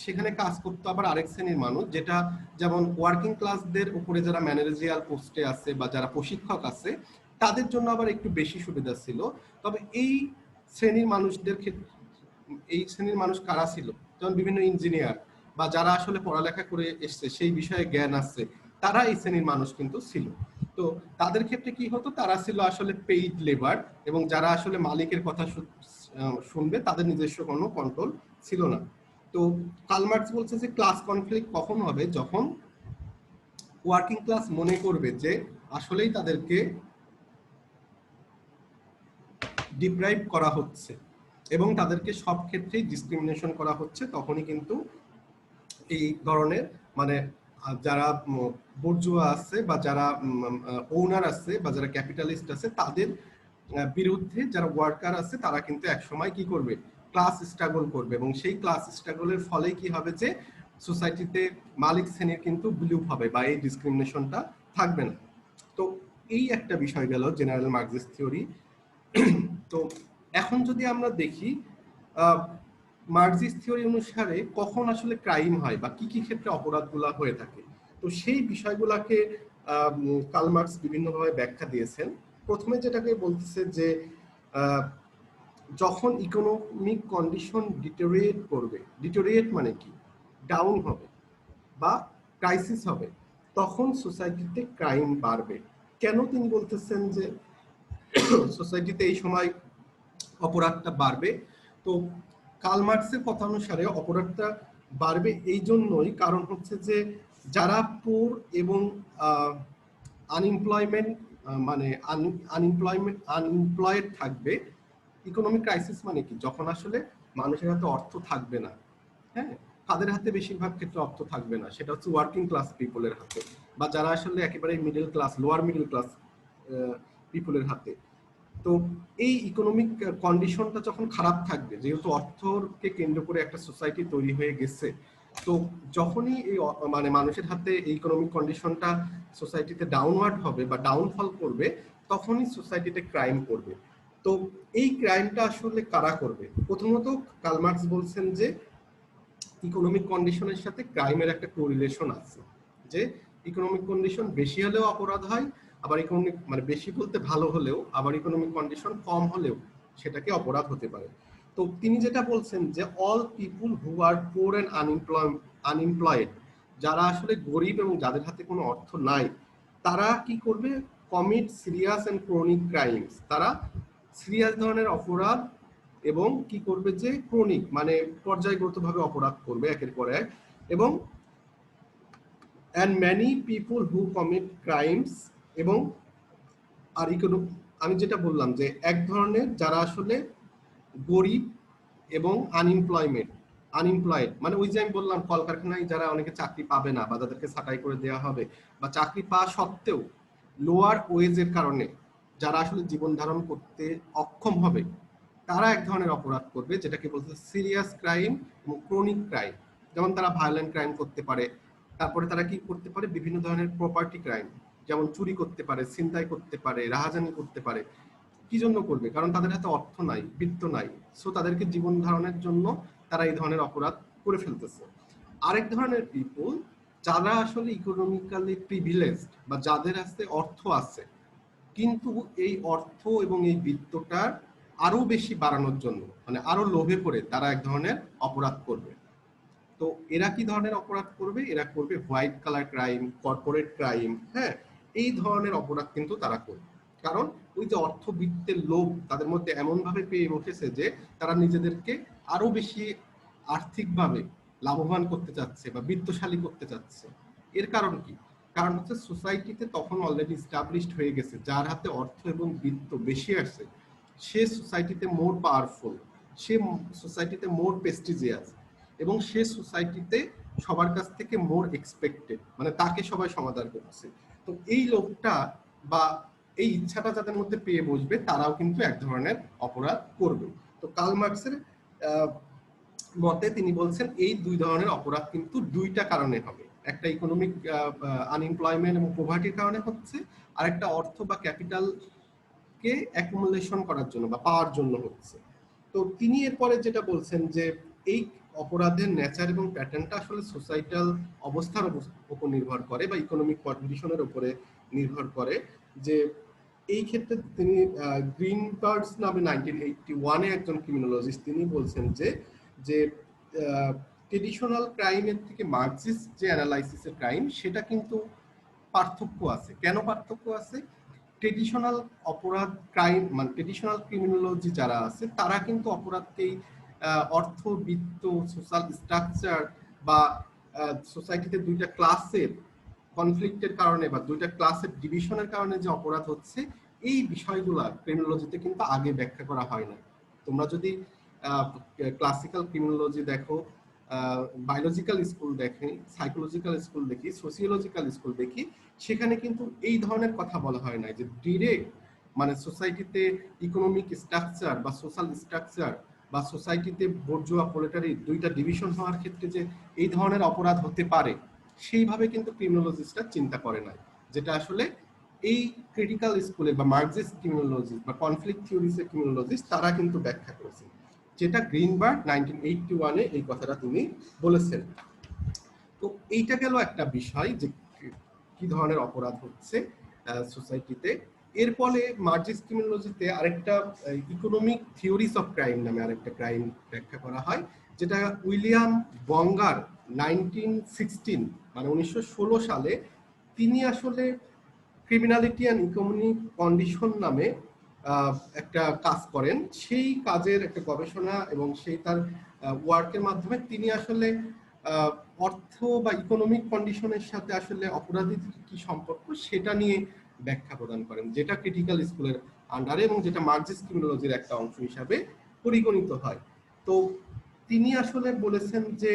সেখানে কাজ করতো আবার আরেক শ্রেণীর মানুষ, যেটা যেমন ওয়ার্কিং ক্লাসদের উপরে যারা ম্যানেজারিয়াল পোস্টে আছে বা যারা প্রশিক্ষক আছে তাদের জন্য আবার একটু বেশি সুবিধা ছিল। তবে এই শ্রেণীর মানুষদের ক্ষেত্রে, এই শ্রেণীর মানুষ কারা ছিল? যেমন বিভিন্ন ইঞ্জিনিয়ার বা যারা আসলে পড়ালেখা করে এসছে, সেই বিষয়ে জ্ঞান আছে, তারা এই শ্রেণীর মানুষ কিন্তু ছিল। তো তাদের ক্ষেত্রে কি হতো? তারা ছিল আসলে পেইড লেবার এবং যারা আসলে মালিকের কথা শুনবে, তাদের নিজস্ব কোনো কন্ট্রোল ছিল না। তো কার্ল মার্কস বলছে যে ক্লাস কনফ্লিক্ট কখন হবে? যখন ওয়ার্কিং ক্লাস মনে করবে যে আসলেই তাদেরকে ডিপ্রাইভ করা হচ্ছে এবং তাদেরকে সব ক্ষেত্রেই ডিসক্রিমিনেশন করা হচ্ছে, তখনই কিন্তু এই ধরনের মানে যারা বর্জুয়া আছে বা যারা ওনার আছে বা যারা ক্যাপিটালিস্ট আছে তাদের বিরুদ্ধে যারা ওয়ার্কার আছে তারা কিন্তু একসময় কি করবে? ক্লাস স্ট্রাগল করবে। এবং সেই ক্লাস স্ট্রাগলের ফলে কি হবে? যে সোসাইটিতে মালিক শ্রেণীর কিন্তু বিলুপ হবে বা এই ডিসক্রিমিনেশনটা থাকবে না। তো এই একটা বিষয় গেল জেনারেল মার্কসিস্ট থিওরি। তো এখন যদি আমরা দেখি মার্কসিস্ট থিওরি অনুসারে কখন আসলে ক্রাইম হয় বা কি কি ক্ষেত্রে অপরাধগুলো হয়ে থাকে, তো সেই বিষয়গুলোকে কার্ল মার্কস বিভিন্নভাবে ব্যাখ্যা দিয়েছেন। প্রথমে যেটাকে বলতেছে যে যখন ইকোনমিক কন্ডিশন ডিটোরিয়েট করবে, ডিটোরিয়েট মানে কি? ডাউন হবে বা ক্রাইসিস হবে, তখন সোসাইটিতে ক্রাইম বাড়বে। কেন তিনি বলতেছেন যে সোসাইটিতে এই সময় অপরাধটা বাড়বে? তো কার্ল মার্কসের কথা অনুসারে অপরাধটা বাড়বে এই জন্যই, কারণ হচ্ছে যে যারা পুর এবং আনএমপ্লয়মেন্ট মানে আনএমপ্লয়েড থাকবে। ইকোনমিক ক্রাইসিস মানে কি? যখন আসলে মানুষের হাতে অর্থ থাকবে না। হ্যাঁ, তাদের হাতে বেশিরভাগ ক্ষেত্রে অর্থ থাকবে না, সেটা হচ্ছে ওয়ার্কিং ক্লাস পিপলের হাতে বা যারা আসলে একেবারে middle class, lower middle class পিপলের হাতে। তো এই ইকোনমিক কন্ডিশনটা যখন খারাপ থাকবে, যেহেতু অর্থকে কেন্দ্র করে একটা সোসাইটি তৈরি হয়ে গেছে, তো যখনই এই মানে মানুষের হাতে এই ইকোনমিক কন্ডিশনটা সোসাইটিতে ডাউনওয়ার্ড হবে বা ডাউনফল করবে, তখনই সোসাইটিতে ক্রাইম করবে। তো এই ক্রাইমটা আসলে কারা করবে? প্রথমত কার্ল মার্কস বলছেন যে ইকোনমিক কন্ডিশনের সাথে ক্রাইমের একটা কোরিলেশন আছে, যে ইকোনমিক কন্ডিশন বেশি হলেও অপরাধ হয়, আবার ইকোনমিক মানে বেশি বলতে ভালো হলেও, আবার ইকোনমিক কন্ডিশন কম হলেও সেটাকে অপরাধ হতে পারে। তো তিনি যেটা বলছেন যে all people who are poor and unemployed, যারা আসলে গরিব এবং যাদের হাতে কোনো অর্থ নাই, তারা কি করবে, commit serious and chronic crimes, তারা সিরিয়াস ধরনের অপরাধ এবং কি করবে যে ক্রনিক মানে পর্যায়গতভাবে অপরাধ করবে একের পর এক। এবং and many people who commit crimes, এবং আর আমি যেটা বললাম যে এক ধরনের যারা আসলে গরিব এবং আনএমপ্লয়েড মানে ওই যে আমি বললাম কলকারখানায় যারা অনেকে চাকরি পাবে না বা তাদেরকে ছাঁটাই করে দেওয়া হবে, বা চাকরি পাওয়া সত্ত্বেও লোয়ার ওয়েজের কারণে যারা আসলে জীবন ধারণ করতে অক্ষম হবে, তারা এক ধরনের অপরাধ করবে যেটাকে বলছে সিরিয়াস ক্রাইম এবং ক্রনিক ক্রাইম। যেমন তারা ভায়োলেন্ট ক্রাইম করতে পারে, তারপরে তারা কি করতে পারে, বিভিন্ন ধরনের প্রপার্টি ক্রাইম, যেমন চুরি করতে পারে, ছিনতাই করতে পারে, রাহাজানি করতে পারে। কি জন্য করবে? কারণ তাদের হাতে অর্থ নাই, বিত্ত নাই, সো তাদেরকে জীবন ধারণের জন্য তারা এই ধরনের অপরাধ করে ফেলতেছে। আরেক ধরনের পিপল যারা আসলে ইকোনমিক্যালি প্রিভিলেজড বা যাদের হাতে অর্থ আছে, কিন্তু এই অর্থ এবং এই বিত্তটার আরো বেশি বাড়ানোর জন্য মানে আরো লোভে পড়ে তারা এক ধরনের অপরাধ করবে। তো এরা কি ধরনের অপরাধ করবে? এরা করবে white colour crime, corporate crime, হ্যাঁ, এই ধরনের অপরাধ কিন্তু তারা করবে। কারণ ওই যে অর্থবিত্তের লোভ তাদের মধ্যে এমন ভাবে পেয়ে উঠেছে যে তারা নিজেদেরকে আরো বেশি আর্থিকভাবে লাভবান করতে চাচ্ছে বা বিত্তশালী করতে চাচ্ছে। এর কারণ কি? কারণ হচ্ছে সোসাইটিতে তখন অলরেডি এস্টাবলিশড হয়ে গেছে যার হাতে অর্থ এবং বিত্ত বেশি আছে সে সোসাইটিতে মোর পাওয়ারফুল, সে সোসাইটিতে মোর প্রেস্টিজিয়াস, এবং সে সোসাইটিতে সবার কাছ থেকে মোর এক্সপেক্টেড, মানে তাকে সবাই সমাদর করছে। তো এই লোকটা বা এই ইচ্ছাটা যাদের মধ্যে পেয়ে বসবে তারাও কিন্তু এক ধরনের অপরাধ করবে। তো কার্ল মার্কসের মতে তিনি বলছেন এই দুই ধরনের অপরাধ কিন্তু দুইটা কারণে হবে, একটা ইকোনমিক আনএমপ্লয়মেন্ট এবং পোভার্টির কারণে হচ্ছে, আর একটা অর্থ বা ক্যাপিটাল কে অ্যাকুমুলেশন করার জন্য বা পাওয়ার জন্য হচ্ছে। তো তিনি এরপরে যেটা বলছেন যে এই অপরাধের নেচার এবং প্যাটার্নটা আসলে সোসাইটাল অবস্থার উপর নির্ভর করে বা ইকোনমিক কন্ডিশনের উপরে নির্ভর করে। যে এই ক্ষেত্রে তিনি গ্রিনবার্গস নামে 1981-এ একজন ক্রিমিনোলজিস্ট তিনি বলছেন যে ট্রেডিশনাল ক্রাইমের থেকে মার্কসিস্ট যে অ্যানালাইসিসের ক্রাইম সেটা কিন্তু পার্থক্য আছে। কেন পার্থক্য আছে? ট্রেডিশনাল অপরাধ ক্রাইম মানে ট্রেডিশনাল ক্রিমিনোলজি যারা আছে তারা কিন্তু অপরাধকেই অর্থ, বিত্ত, সোশ্যাল স্ট্রাকচার বা সোসাইটিতে দুইটা ক্লাসের কনফ্লিক্টের কারণে বা দুইটা ক্লাসের ডিভিশনের কারণে যে অপরাধ হচ্ছে এই বিষয়গুলা ক্রিমিনোলজিতে কিন্তু আগে ব্যাখ্যা করা হয় না। তোমরা যদি ক্লাসিক্যাল ক্রিমিনোলজি দেখো, বায়োলজিক্যাল স্কুল দেখি, সাইকোলজিক্যাল স্কুল দেখি, সোসিওলজিক্যাল স্কুল দেখি, সেখানে কিন্তু এই ধরনের কথা বলা হয় না যে ডিরেক্ট মানে সোসাইটিতে ইকোনমিক স্ট্রাকচার বা সোশ্যাল স্ট্রাকচার বা সোসাইটিতে বোর্জোয়া প্রোলেটারি দুইটা ডিভিশন হওয়ার ক্ষেত্রে যে এই ধরনের অপরাধ হতে পারে সেইভাবে কিন্তু ক্রিমিনোলজিস্টরা চিন্তা করে নাই, যেটা আসলে এই ক্রিটিক্যাল স্কুলে বা মার্কসিস্ট ক্রিমিনোলজিস্ট বা কনফ্লিক্ট থিওরিজের ক্রিমিনোলজিস্ট তারা কিন্তু ব্যাখ্যা করেছে, যেটা গ্রিনবার্গ 1981-এ এই কথাটা তিনি বলেছেন। তো এইটা গেল একটা বিষয় যে কি ধরনের অপরাধ হচ্ছে সোসাইটিতে। এর ফলে মার্কসিস্ট ক্রিমিনোলজিতে আরেকটা ইকোনমিক থিওরিজ অফ ক্রাইম নামে আরেকটা ক্রাইম ব্যাখ্যা করা হয়, যেটা উইলিয়াম বঙ্গার 1916 মানে 1916 সালে তিনি আসলে ক্রিমিনালিটি অ্যান্ড ইকোনমিক কন্ডিশন নামে একটা কাজ করেন। সেই কাজের একটা গবেষণা এবং সেই তার ওয়ার্কের মাধ্যমে তিনি আসলে অর্থ বা ইকোনমিক কন্ডিশনের সাথে আসলে অপরাধীর কি সম্পর্ক সেটা নিয়ে ব্যাখ্যা প্রদান করেন, যেটা ক্রিটিক্যাল স্কুলের আন্ডারে এবং যেটা মার্কসিস্ট ক্রিমিনোলজির একটা অংশ হিসাবে পরিগণিত হয়। তো তিনি আসলে বলেছেন যে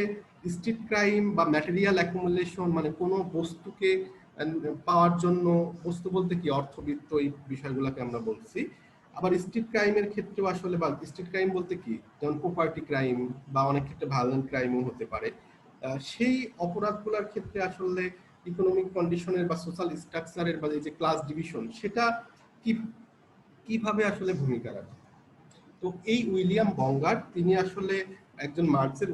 স্ট্রিট ক্রাইম বা ম্যাটেরিয়াল অ্যাকুমুলেশন মানে কোনো বস্তুকে পাওয়ার জন্য, বস্তু বলতে কি অর্থবিত্ত, এই বিষয়গুলোকে আমরা বলছি। আবার স্ট্রিট ক্রাইমের ক্ষেত্রেও আসলে বা স্ট্রিট ক্রাইম বলতে কি যেমন প্রপার্টি ক্রাইম বা অনেক ক্ষেত্রে ভায়োলেন্ট ক্রাইমও হতে পারে, সেই অপরাধগুলোর ক্ষেত্রে আসলে ইকোনমিক কন্ডিশনের বা সোশ্যাল স্ট্রাকচারের বা এই যে ক্লাস ডিভিশন সেটা কিভাবে আসলে ভূমিকা রাখে। তো এই উইলিয়াম বঙ্গার তিনি আসলে একজন মার্কসের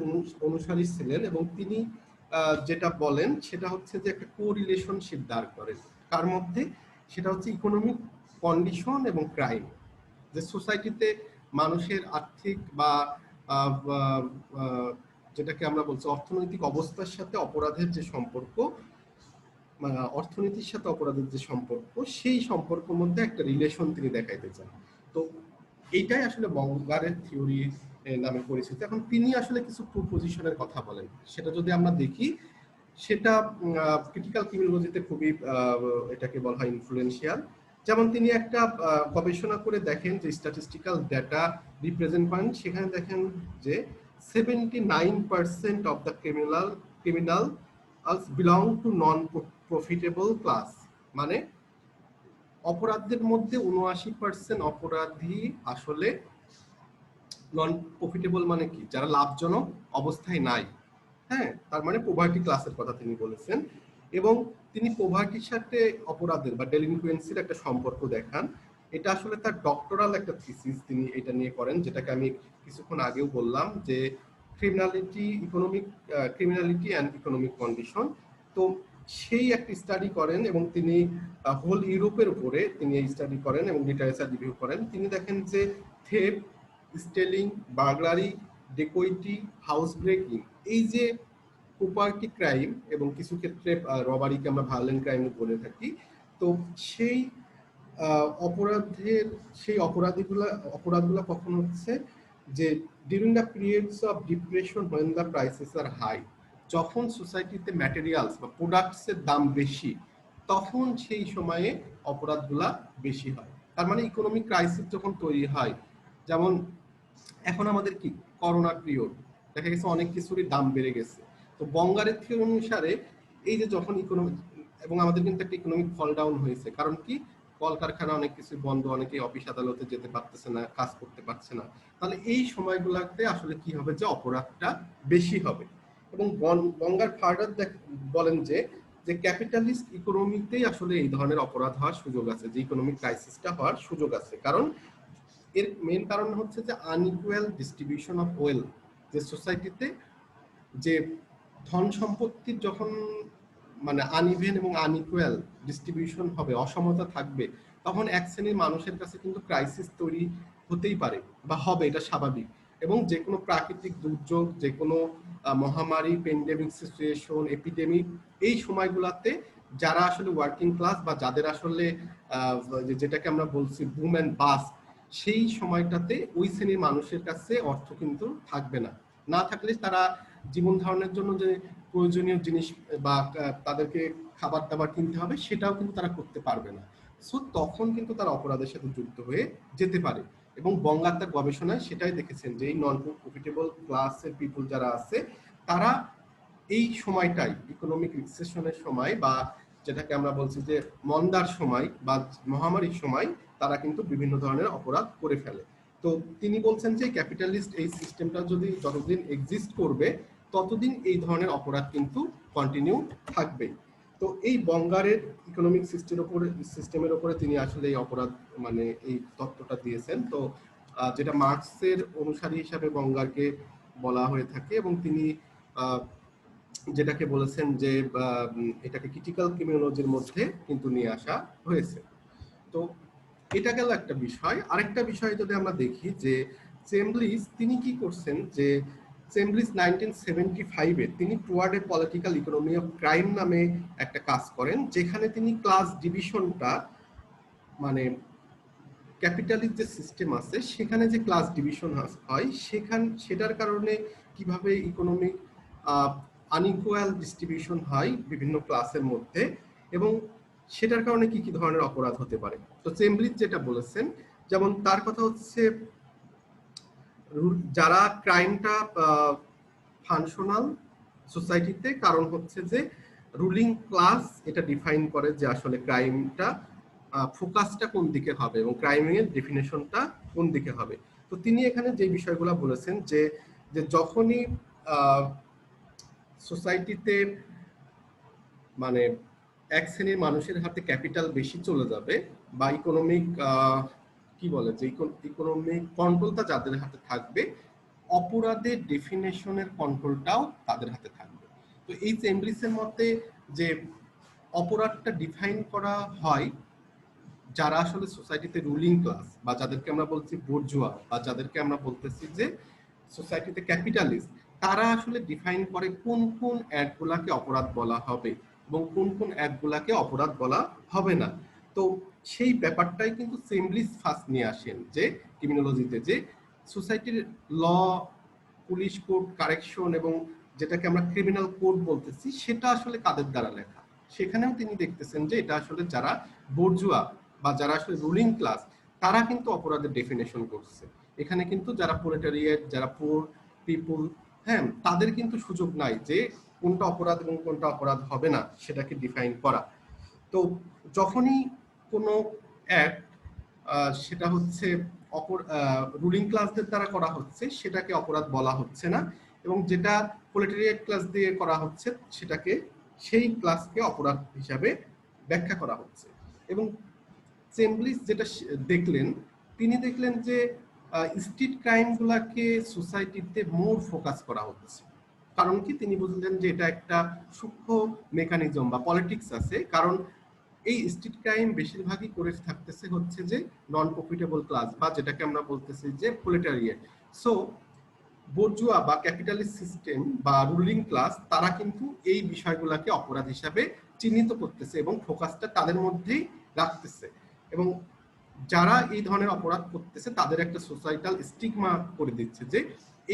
অনুসারী ছিলেন এবং তিনি যেটা বলেন সেটা হচ্ছে যে একটা কোরিলেশনশিপ দাঁড় করেন কার মধ্যে, সেটা হচ্ছে ইকোনমিক কন্ডিশন এবং ক্রাইম। যে সোসাইটিতে মানুষের আর্থিক বা যেটাকে আমরা বলছি অর্থনৈতিক অবস্থার সাথে অপরাধের যে সম্পর্ক, অর্থনীতির সাথে অপরাধের যে সম্পর্ক, সেই সম্পর্কের মধ্যে একটা রিলেশন তিনি দেখাইতে চান। তো এইটাই আসলে বঙ্গারের থিওরি নামে পরিচিত। এখন তিনি আসলে কিছু প্রপোজিশনের কথা বলেন, সেটা যদি আমরা দেখি সেটা ক্রিটিক্যাল ক্রিমিনোলজিতে খুবই এটাকে বলা হয় ইনফ্লুয়েন্সিয়াল। যেমন তিনি একটা গবেষণা করে দেখেন যে স্ট্যাটিস্টিক্যাল ডাটা রিপ্রেজেন্ট করেন, সেখানে দেখেন যে 79% of the criminal belong to non profitable class. মানে অপরাধের মধ্যে 79% অপরাধী আসলে নন প্রফিটেবল, মানে কি, যারা লাভজনক অবস্থায় নাই। হ্যাঁ, তার মানে পভার্টি ক্লাসের কথা তিনি বলেছেন। এবং তিনি পভার্টির সাথে অপরাধের বা ডেলিনকুয়েন্সির একটা সম্পর্ক দেখান। এটা আসলে তার ডক্টরাল একটা থিসিস তিনি এটা নিয়ে করেন, যেটাকে আমি কিছুক্ষণ আগেও বললাম যে ক্রিমিনালিটি অ্যান্ড ইকোনমিক কন্ডিশন। তো সেই একটা স্টাডি করেন এবং তিনি হোল ইউরোপের উপরে তিনি এই স্টাডি করেন এবং লিটারেচার রিভিউ করেন। তিনি দেখেন যে theft, stealing, burglary, dacoity, house breaking, এই যে প্রপার্টি ক্রাইম এবং কিছু ক্ষেত্রে রবারিকে আমরা ভায়োলেন্ট ক্রাইম বলে থাকি, তো সেই অপরাধগুলো কখন হচ্ছে যে during the periods of depression when the prices are high, যখন সোসাইটিতে ম্যাটেরিয়ালস বা প্রোডাক্টসের দাম বেশি, তখন সেই সময়ে অপরাধগুলা বেশি হয়। তার মানে ইকোনমিক ক্রাইসিস যখন তৈরি হয়, যেমন এখন আমাদের কি করোনা পিরিয়ড, দেখা গেছে অনেক কিছুরই দাম বেড়ে গেছে। তো বঙ্গারের থিওরি অনুসারে এই যে যখন ইকোনমিক, এবং আমাদের কিন্তু একটা ইকোনমিক ফল ডাউন হয়েছে, কারণ কি কলকারখানা অনেক কিছু বন্ধ, অনেকে অফিস আদালতে যেতে পারতেছে না, কাজ করতে পারছে না, তাহলে এই সময়গুলোতে আসলে কি হবে যে অপরাধটা বেশি হবে। এবং বঙ্গার ফার্দার বলেন যে যে ক্যাপিটালিস্ট ইকোনমিতেই আসলে এই ধরনের অপরাধ হওয়ার সুযোগ আছে, যে ইকোনমিক ক্রাইসিসটা হওয়ার সুযোগ আছে। কারণ এর মেইন কারণ হচ্ছে যে আনইকুয়াল ডিস্ট্রিবিউশন অফ ওয়েলথ, যে সোসাইটিতে যে ধন সম্পত্তির যখন মানে আনইভেন এবং আনইকুয়াল ডিস্ট্রিবিউশন হবে, অসমতা থাকবে, তখন এক শ্রেণীর মানুষের কাছে কিন্তু ক্রাইসিস তৈরি হতেই পারে বা হবে, এটা স্বাভাবিক। এবং যে কোনো প্রাকৃতিক দুর্যোগ, যে কোনো মহামারী, প্যান্ডেমিক সিচুয়েশন, এপিডেমিক, এই সময়গুলোতে যারা আসলে ওয়ার্কিং ক্লাস বা যাদের আসলে যেটাকে আমরা বলছি বুম অ্যান্ড বাস্ট, সেই সময়টাতে ওই শ্রেণীর মানুষের কাছে অর্থ কিন্তু থাকবে না। না থাকলে তারা জীবন ধারণের জন্য যে প্রয়োজনীয় জিনিস বা তাদেরকে খাবার দাবার কিনতে হবে, সেটাও কিন্তু তারা করতে পারবে না। সো তখন কিন্তু তারা অপরাধের সাথে যুক্ত হয়ে যেতে পারে। এবং বঙ্গার তার গবেষণায় সেটাই দেখেছেন যে এই নন প্রফিটেবল ক্লাসের পিপল যারা আছে, তারা এই সময়টাই ইকোনমিক রিসেশনের সময় বা যেটাকে আমরা বলছি যে মন্দার সময় বা মহামারীর সময়, তারা কিন্তু বিভিন্ন ধরনের অপরাধ করে ফেলে। তো তিনি বলছেন যে ক্যাপিটালিস্ট এই সিস্টেমটা যদি যতদিন এক্সিস্ট করবে, ততদিন এই ধরনের অপরাধ কিন্তু কন্টিনিউ থাকবে। তো এই বঙ্গারের ইকোনমিক সিস্টেমের উপরে তিনি আসলে এই অপরাধ মানে এই তত্ত্বটা দিয়েছেন। তো যেটা মার্কসের অনুসারী হিসাবে বঙ্গারকে বলা হয়ে থাকে, এবং তিনি যেটাকে বলেছেন যে এটাকে ক্রিটিক্যাল ক্রিমিনোলজির মধ্যে কিন্তু নিয়ে আসা হয়েছে। তো এটা গেল একটা বিষয়। আরেকটা বিষয় যদি আমরা দেখি যে চেমব্লিস তিনি কি করছেন, যে চেমব্লিস 1975-এ তিনি toward a political economy of crime নামে একটা কাজ করেন, যেখানে তিনি ক্লাস ডিভিশনটা মানে ক্যাপিটালিস্ট যে সিস্টেম আছে সেখানে যে ক্লাস ডিভিশন হয় সেটার কারণে কিভাবে ইকোনমিক আনইকুয়াল ডিস্ট্রিবিউশন হয় বিভিন্ন ক্লাসের মধ্যে, এবং সেটার কারণে কি কি ধরনের অপরাধ হতে পারে। তো চেমব্লিস যেটা বলেছেন, যেমন তার কথা হচ্ছে যারা ক্রাইমটা ফাংশনাল সোসাইটিতে, কারণ হচ্ছে যে রুলিং ক্লাস এটা ডিফাইন করে যে আসলে ক্রাইমটা ফোকাসটা কোন দিকে হবে এবং ক্রাইমের ডেফিনেশনটা কোন দিকে হবে। তো তিনি এখানে যে বিষয়গুলো বলেছেন যে যখনই সোসাইটিতে মানে এক শ্রেণীর মানুষের হাতে ক্যাপিটাল বেশি চলে যাবে বা ইকোনমিক কি বলে যে ইকোনমিক কন্ট্রোলটা যাদের হাতে থাকবে, অপরাধের ডেফিনেশনের কন্ট্রোলটাও তাদের হাতে থাকবে। তো তো এই চেমব্রিসের মতে যে অপরাধটা ডিফাইন করা হয় যারা আসলে সোসাইটিতে রুলিং ক্লাস বা যাদেরকে আমরা বলছি বুর্জোয়া বা যাদেরকে আমরা বলতেছি যে সোসাইটিতে ক্যাপিটালিস্ট, তারা আসলে ডিফাইন করে কোন কোন অ্যাক্টগুলাকে অপরাধ বলা হবে এবং কোন কোন অ্যাক্টগুলাকে অপরাধ বলা হবে না। তো সেই ব্যাপারটাই কিন্তু চেমব্রিস ফার্স্ট নিয়ে আসেন যে ক্রিমিনোলজিতে, যে সোসাইটির ল, পুলিশ কোড, কারেকশন এবং যেটাকে আমরা ক্রিমিনাল কোড বলতেছি সেটা আসলে কাদের দ্বারা লেখা। সেখানেও তিনি দেখতেছেন যে এটা আসলে যারা বুর্জোয়া বা যারা আসলে রুলিং ক্লাস তারা কিন্তু অপরাধের ডেফিনেশন করছে। এখানে কিন্তু যারা প্রোলেটারিয়েট, যারা পুর পিপুল, হ্যাঁ, তাদের কিন্তু সুযোগ নাই যে কোনটা অপরাধ এবং কোনটা অপরাধ হবে না সেটাকে ডিফাইন করা। তো যখনই কোনো অ্যাক্ট সেটা হচ্ছে রুলিং ক্লাসদের দ্বারা করা হচ্ছে সেটাকে অপরাধ বলা হচ্ছে না, এবং যেটা প্রোলেটারিয়েট ক্লাস দিয়ে করা হচ্ছে সেটাকে সেই ক্লাসকে অপরাধ হিসাবে ব্যাখ্যা করা হচ্ছে। এবং চেমব্রিস যেটা দেখলেন, তিনি দেখলেন যে স্ট্রিট ক্রাইম গুলাকে সোসাইটিতে মোর ফোকাস করা হচ্ছে। কারণ কি, তিনি বুঝলেন যে এটা একটা সূক্ষ্ম মেকানিজম বা পলিটিক্স আছে। কারণ এই স্ট্রিট ক্রাইম বেশিরভাগই করে থাকতেছে হচ্ছে যে নন প্রফিটেবল ক্লাস বা যেটাকে আমরা বলতেছি যে প্রোলেটারিয়েট। সো বুর্জোয়া বা ক্যাপিটালিস্ট সিস্টেম বা রুলিং ক্লাস তারা কিন্তু এই বিষয়গুলোকে অপরাধ হিসাবে চিহ্নিত করতেছে এবং ফোকাসটা তাদের মধ্যেই রাখতেছে, এবং যারা এই ধরনের অপরাধ করতেছে তাদের একটা সোসাইটাল স্টিগমা করে দিচ্ছে যে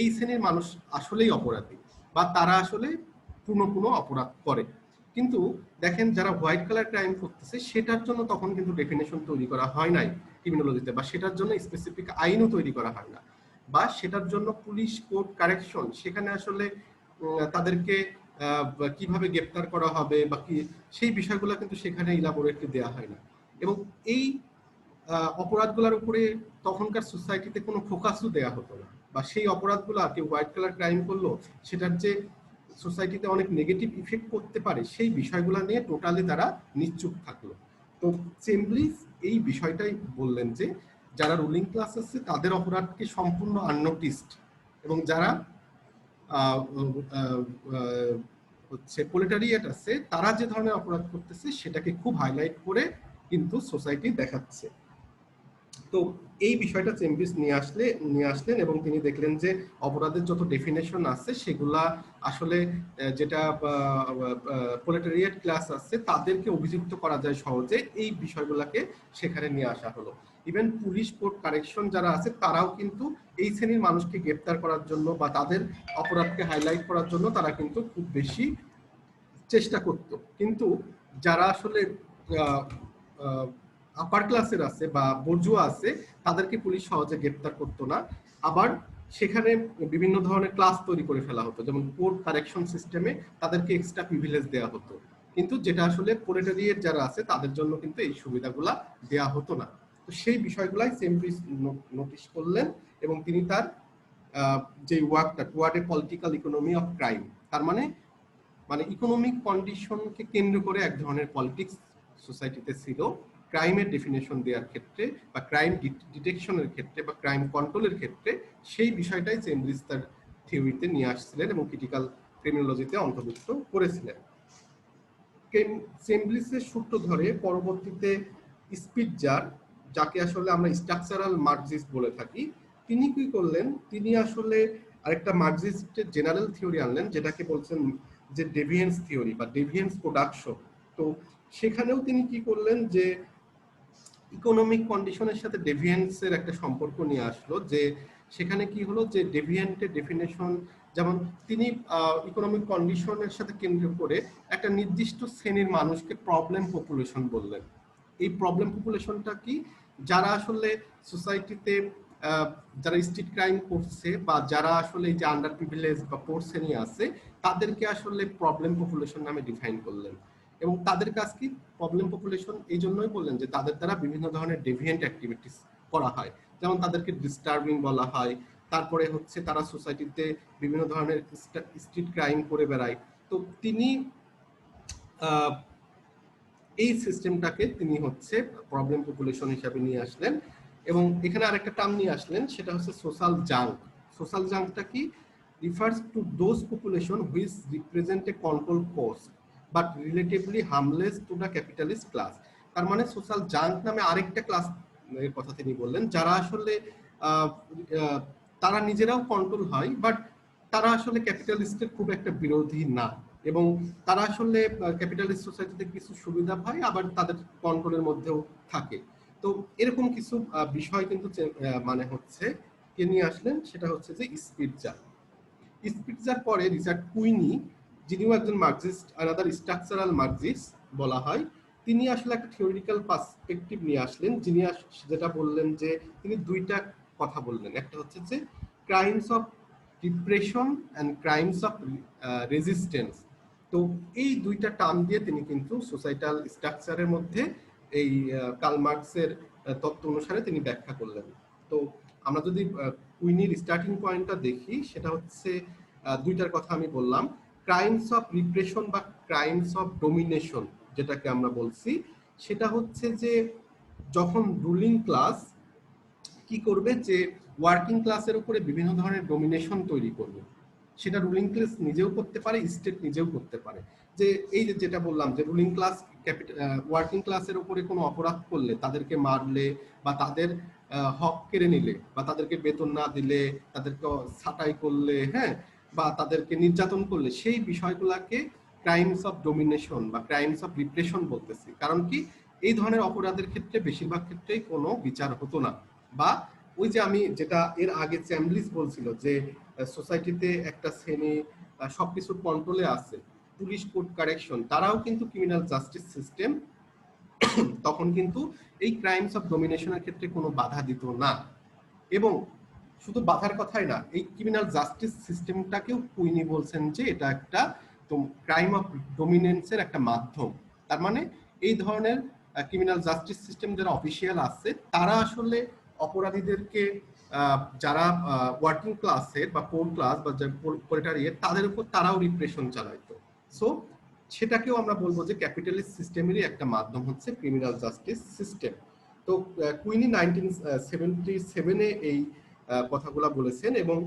এই শ্রেণীর মানুষ আসলেই অপরাধী বা তারা আসলে পুনঃ পুনঃ অপরাধ করে। কিন্তু দেখেন যারা হোয়াইট কালার ক্রাইম করতেছে সেটার জন্য তখন কিন্তু ডেফিনেশন তৈরি করা হয় নাই ক্রিমিনোলজিতে, বা সেটার জন্য স্পেসিফিক আইনও তৈরি করা হয় না, বা সেটার জন্য পুলিশ কোড কারেকশন সেখানে আসলে তাদেরকে কিভাবে গ্রেপ্তার করা হবে বা কি সেই বিষয়গুলো কিন্তু সেখানে ইলাবোরেটলি দেওয়া হয় না। এবং এই অপরাধগুলোর উপরে তখনকার সোসাইটিতে কোনো ফোকাসও দেওয়া হতো না, বা সেই অপরাধগুলো কেউ হোয়াইট কালার ক্রাইম করলো সেটার যে সোসাইটিতে অনেক নেগেটিভ ইফেক্ট করতে পারে সেই বিষয়গুলো নিয়ে টোটালি তারা নিশ্চুপ থাকলো। তো চেমব্রিস এই বিষয়টাই বললেন যে যারা রুলিং ক্লাস আছে তাদের অপরাধকে সম্পূর্ণ আননোটিসড, এবং যারা হচ্ছে প্রোলেটারিয়েট আছে তারা যে ধরনের অপরাধ করতেছে সেটাকে খুব হাইলাইট করে কিন্তু সোসাইটি দেখাচ্ছে। তো এই বিষয়টা চেমব্রিস নিয়ে আসলেন এবং তিনি দেখলেন যে অপরাধের যত ডেফিনেশন আছে সেগুলা আসলে যেটা প্রোলেটারিয়েট ক্লাস আছে তাদেরকে অভিযুক্ত করা যায় সহজে, এই বিষয়গুলোকে সেখানে নিয়ে আসা হলো। ইভেন পুলিশ কোর্ট কারেকশন যারা আছে তারাও কিন্তু এই শ্রেণীর মানুষকে গ্রেপ্তার করার জন্য বা তাদের অপরাধকে হাইলাইট করার জন্য তারা কিন্তু খুব বেশি চেষ্টা করত। কিন্তু যারা আসলে আপার ক্লাসের আছে বা বুর্জোয়া আছে তাদেরকে পুলিশ সহজে গ্রেপ্তার করতো না। আবার সেখানে বিভিন্ন ধরনের ক্লাস তৈরি করে ফেলা হতো, যেমন কোর্ট কারেকশন সিস্টেমে তাদেরকে এক্সট্রা প্রিভিলেজ দেওয়া হতো, কিন্তু যেটা আসলে প্রোলেটারিয়েট যারা আছে তাদের জন্য কিন্তু এই সুবিধাগুলা দেওয়া হতো না। তো সেই বিষয়গুলাই চেমব্রিস নোটিশ করলেন এবং তিনি তার যে ওয়ার্কটা toward a political economy of crime, তার মানে ইকোনমিক কন্ডিশনকে কেন্দ্র করে এক ধরনের পলিটিক্স সোসাইটিতে ছিল ক্রাইমের ডেফিনেশন দেওয়ার ক্ষেত্রে বা ক্রাইম ডিটেকশনের ক্ষেত্রে বা ক্রাইম কন্ট্রোলের ক্ষেত্রে, সেই বিষয়টাই চেমব্রিস তার থিওরিতে নিয়ে আসছিলেন এবং ক্রিটিক্যাল ক্রিমিনোলজিতে অন্তর্ভুক্ত করেছিলেন। চেমব্রিসের সূত্র ধরে পরবর্তীতে স্পিটজার, যাকে আসলে আমরা স্ট্রাকচারাল মার্কসিস্ট বলে থাকি, তিনি কি করলেন, তিনি আসলে আরেকটা মার্কসিস্টের জেনারেল থিওরি আনলেন যেটাকে বলছেন যে ডেভিয়েন্স থিওরি বা ডেভিয়েন্স প্রোডাকশন। তো সেখানেও তিনি কি করলেন যে ইকোনমিক কন্ডিশনের সাথে ডেভিয়েন্সের একটা সম্পর্ক নিয়ে আসলো, যে সেখানে কি হলো যে ডেভিয়েন্টের ডেফিনেশন, যেমন তিনি ইকোনমিক কন্ডিশনের সাথে কেন্দ্র করে একটা নির্দিষ্ট শ্রেণীর মানুষকে প্রবলেম পপুলেশন বললেন। এই প্রবলেম পপুলেশনটা কি, যারা আসলে সোসাইটিতে যারা স্ট্রিট ক্রাইম করছে বা যারা আসলে এই যে আন্ডার প্রিভিলেজ বা পোর শ্রেণী আছে তাদেরকে আসলে প্রবলেম পপুলেশন নামে ডিফাইন করলেন। এবং তাদের কাজ কি, প্রবলেম পপুলেশন এই জন্যই বললেন যে তাদের দ্বারা বিভিন্ন ধরনের ডেভিয়েন্ট অ্যাক্টিভিটিস করা হয়, যেমন তাদেরকে ডিস্টার্বিং বলা হয়, তারপরে হচ্ছে তারা সোসাইটিতে বিভিন্ন ধরনের স্ট্রিট ক্রাইম করে বেড়ায়। তো তিনি এই সিস্টেমটাকে তিনি হচ্ছে প্রবলেম পপুলেশন হিসাবে নিয়ে আসলেন এবং এখানে আরেকটা টার্ম নিয়ে আসলেন, সেটা হচ্ছে সোশ্যাল জাঙ্ক। সোশ্যাল জাঙ্কটা কি, refers to those population which represent a control cost but relatively harmless to the capitalist class। তার মানে সোশ্যাল জাঙ্ক নামে আরেকটা ক্লাস এর কথা তিনি বললেন, যারা আসলে তারা নিজেরাও কন্ট্রোল হয়, বাট তারা আসলে ক্যাপিটালিস্টের খুব একটা বিরোধী না, এবং তারা আসলে ক্যাপিটালিস্ট সোসাইটিতে কিছু সুবিধা পায়, আবার তাদের কন্ট্রোলের মধ্যেও থাকে। তো এরকম কিছু বিষয় কিন্তু মানে হচ্ছে কে নিয়ে আসলেন, সেটা হচ্ছে যে স্পিটজার। স্পিটজার পরে রিচার্ড কুইনি, যিনিও একজন মার্কসিস্ট, আনাদার স্ট্রাকচারাল মার্কসিস্ট বলা হয়, তিনি আসলে একটা থিওরিটিক্যাল পার্সপেক্টিভ নিয়ে আসলেন, যিনি যেটা বললেন যে তিনি দুইটা কথা বললেন। একটা হচ্ছে যে crimes of repression and crimes of resistance. তো এই দুইটা টার্ম দিয়ে তিনি কিন্তু সোসাইটাল স্ট্রাকচারের মধ্যে এই কার্ল মার্কসের তত্ত্ব অনুসারে তিনি ব্যাখ্যা করলেন। তো আমরা যদি কুইনির স্টার্টিং পয়েন্টটা দেখি, সেটা হচ্ছে দুইটার কথা আমি বললাম, ক্রাইমস অফ রিপ্রেশন বা ক্রাইমস অফ ডোমিনেশন যেটাকে আমরা বলছি, সেটা হচ্ছে যে যখন রুলিং ক্লাস কি করবে, যে ওয়ার্কিং ক্লাসের উপরে বিভিন্ন ধরনের ডোমিনেশন তৈরি করবে। সেটা রুলিং ক্লাস নিজেও করতে পারে, স্টেট নিজেও করতে পারে। যে এই যে যেটা বললাম যে রুলিং ক্লাস ওয়ার্কিং ক্লাসের উপরে কোনো অপরাধ করলে, তাদেরকে মারলে বা তাদের হক কেড়ে নিলে বা তাদেরকে বেতন না দিলে, তাদেরকে ছাঁটাই করলে, হ্যাঁ, বা তাদেরকে নির্যাতন করলে, সেই বিষয়গুলোকে ক্রাইমস অফ ডোমিনেশন বা ক্রাইমস অফ রিপ্রেশন বলতেছি। কারণ কি, এই ধরনের অপরাধের ক্ষেত্রে বেশিরভাগ ক্ষেত্রেই কোনো বিচার হতো না। বা ওই যে আমি যেটা এর আগে চ্যাম্বলিস বলছিল যে সোসাইটিতে একটা শ্রেণী সবকিছুর কন্ট্রোলে আছে, পুলিশ কোর্ট কারেকশন, তারাও কিন্তু ক্রিমিনাল জাস্টিস সিস্টেম তখন কিন্তু এই ক্রাইমস অফ ডোমিনেশনের ক্ষেত্রে কোনো বাধা দিত না। এবং শুধু বাধার কথাই না, এই ক্রিমিনাল জাস্টিস সিস্টেমটাকেও কুইনি বলছেন যে এটা একটা ক্রাইম অফ ডোমিনেন্সের একটা মাধ্যম। তার মানে এই ধরনের ক্রিমিনাল জাস্টিস সিস্টেম যারা অফিসিয়াল আছে, তারা আসলে অপরাধীদেরকে যারা ওয়ার্কিং ক্লাসের বা পোর ক্লাস বা প্রোলেটারিয়েট, তাদের উপর তারাও রিপ্রেশন চালাইতো। সো সেটাকেও আমরা বলবো যে ক্যাপিটালিস্ট সিস্টেমেরই একটা মাধ্যম হচ্ছে ক্রিমিনাল জাস্টিস সিস্টেম। তো কুইনি 1977-এ এই কথাগুলা বলেছেন। এবং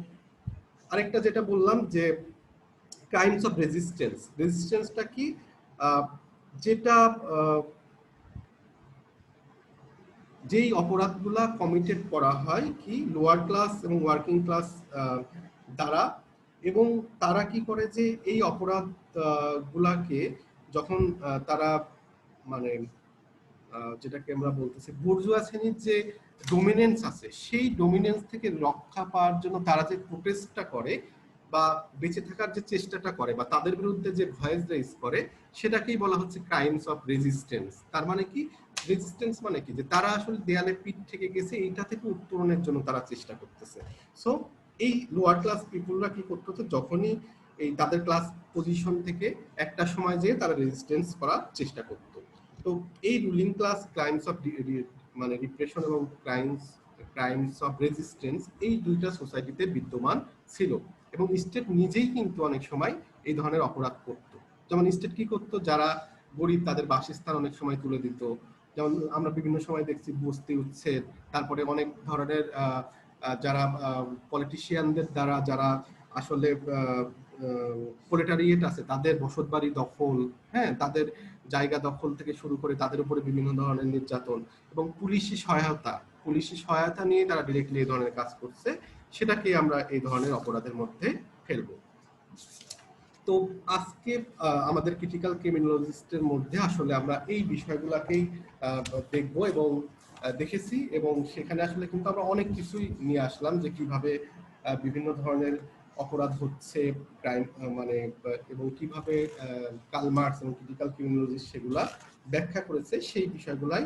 আরেকটা যেটা বললাম যে ক্রাইমস অফ রেজিস্ট্যান্স, রেজিস্ট্যান্সটা কি, যেটা যেই অপরাধগুলা কমিটেড করা হয় কি লোয়ার ক্লাস এবং ওয়ার্কিং ক্লাস দ্বারা, এবং তারা কি করে যে এই অপরাধ গুলাকে যখন তারা মানে যেটাকে আমরা বলতেছি বুর্জোয়া শ্রেণীর যে ডোমিনেন্স আছে, সেই ডোমিনেন্স থেকে রক্ষা পাওয়ার জন্য তারা যে প্রোটেস্টটা করে বা বেঁচে থাকার যে চেষ্টাটা করে বা তাদের বিরুদ্ধে যে ভয়েস রেজ করে, সেটাকেই বলা হচ্ছে ক্রাইমস অফ রেজিস্ট্যান্স। তার মানে কি, রেজিস্ট্যান্স মানে কি, যে তারা আসলে দেয়ালে পিঠ থেকে গেছে, এইটা থেকে উত্তরণের জন্য তারা চেষ্টা করতেছে। সো এই লোয়ার ক্লাস পিপুলরা কি করতেছে, যখনই এই তাদের ক্লাস পজিশন থেকে একটা সময় যেয়ে তারা রেজিস্ট্যান্স করার চেষ্টা করতো। তো এই রুলিং ক্লাস ক্রাইমস অফ মানে রিপ্রেশন এবং ক্রাইমস অফ রেজিস্ট্যান্স, এই দুইটা সোসাইটিতে বিদ্যমান ছিল। এবং স্টেট নিজেই কিন্তু অনেক সময় এই ধরনের অপরাধ করত। যেমন স্টেট কি করতো, যারা গরিব তাদের বাসস্থান অনেক সময় তুলে দিত। যেমন আমরা বিভিন্ন সময় দেখছি বস্তি উচ্ছেদ, তারপরে অনেক ধরনের যারা পলিটিশিয়ানদের দ্বারা যারা আসলে প্রোলেটারিয়েট আছে, তাদের বসতবাড়ি দখল, হ্যাঁ, তাদের জায়গা দখল থেকে শুরু করে তাদের উপরে বিভিন্ন ধরনের নির্যাতন এবং পুলিশি সহায়তা নিয়ে তারা ডিরেক্টলি এই ধরনের কাজ করছে, সেটাকে আমরা এই ধরনের অপরাধের মধ্যে ফেলবো। তো আজকে আমাদের ক্রিটিক্যাল ক্রিমিনোলজিস্টের মধ্যে আসলে আমরা এই বিষয়গুলোকেই দেখব এবং দেখেছি, এবং সেখানে আসলে কিন্তু আমরা অনেক কিছুই নিয়ে আসলাম যে কিভাবে বিভিন্ন ধরনের অপরাধ হচ্ছে, ক্রাইম মানে, এবং কিভাবে কার্ল মার্কস এবং ক্রিটিক্যাল ক্রিমিনোলজিস্ট সেগুলা ব্যাখ্যা করেছে, সেই বিষয়গুলাই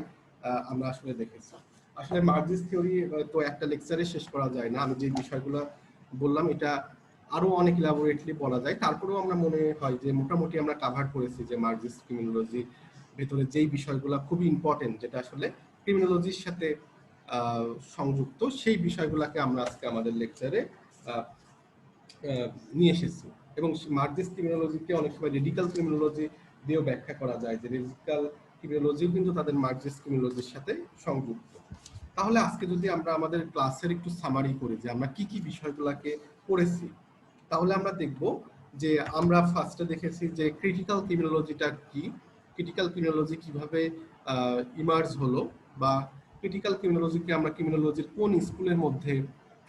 আমরা আসলে দেখেছি। আসলে মার্কসিস্ট থিওরি তো একটা লেকচারে শেষ করা যায় না। আমি যে বিষয়গুলো বললাম এটা আরো অনেক ইলাবোরেটলি বলা যায়, তারপরেও আমরা মনে হয় যে মোটামুটি আমরা কাভার করেছি যে মার্কসিস্ট ক্রিমিনোলজি ভেতরে যেই বিষয়গুলো খুবই ইম্পর্টেন্ট, যেটা আসলে ক্রিমিনোলজির সাথে সংযুক্ত, সেই বিষয়গুলোকে আমরা আজকে আমাদের লেকচারে নিয়ে এসেছি। এবং মার্কসিস্ট ক্রিমিনোলজিকে অনেক সময় রেডিক্যাল ক্রিমিনোলজি দিয়েও ব্যাখ্যা করা যায়, যে রেডিক্যাল ক্রিমিনোলজিও কিন্তু তাদের মার্কসিস্ট ক্রিমিনোলজির সাথে সংযুক্ত। তাহলে আজকে যদি আমরা আমাদের ক্লাসের একটু সামারি করি যে আমরা কি কি বিষয়গুলোকে পড়েছি, তাহলে আমরা দেখব যে আমরা ফার্স্টে দেখেছি যে ক্রিটিক্যাল ক্রিমিনোলজিটা কি, ক্রিটিক্যাল ক্রিমিনোলজি কিভাবে ইমার্জ হলো, বা ক্রিটিক্যাল ক্রিমিনোলজিকে আমরা ক্রিমিনোলজির কোন স্কুলের মধ্যে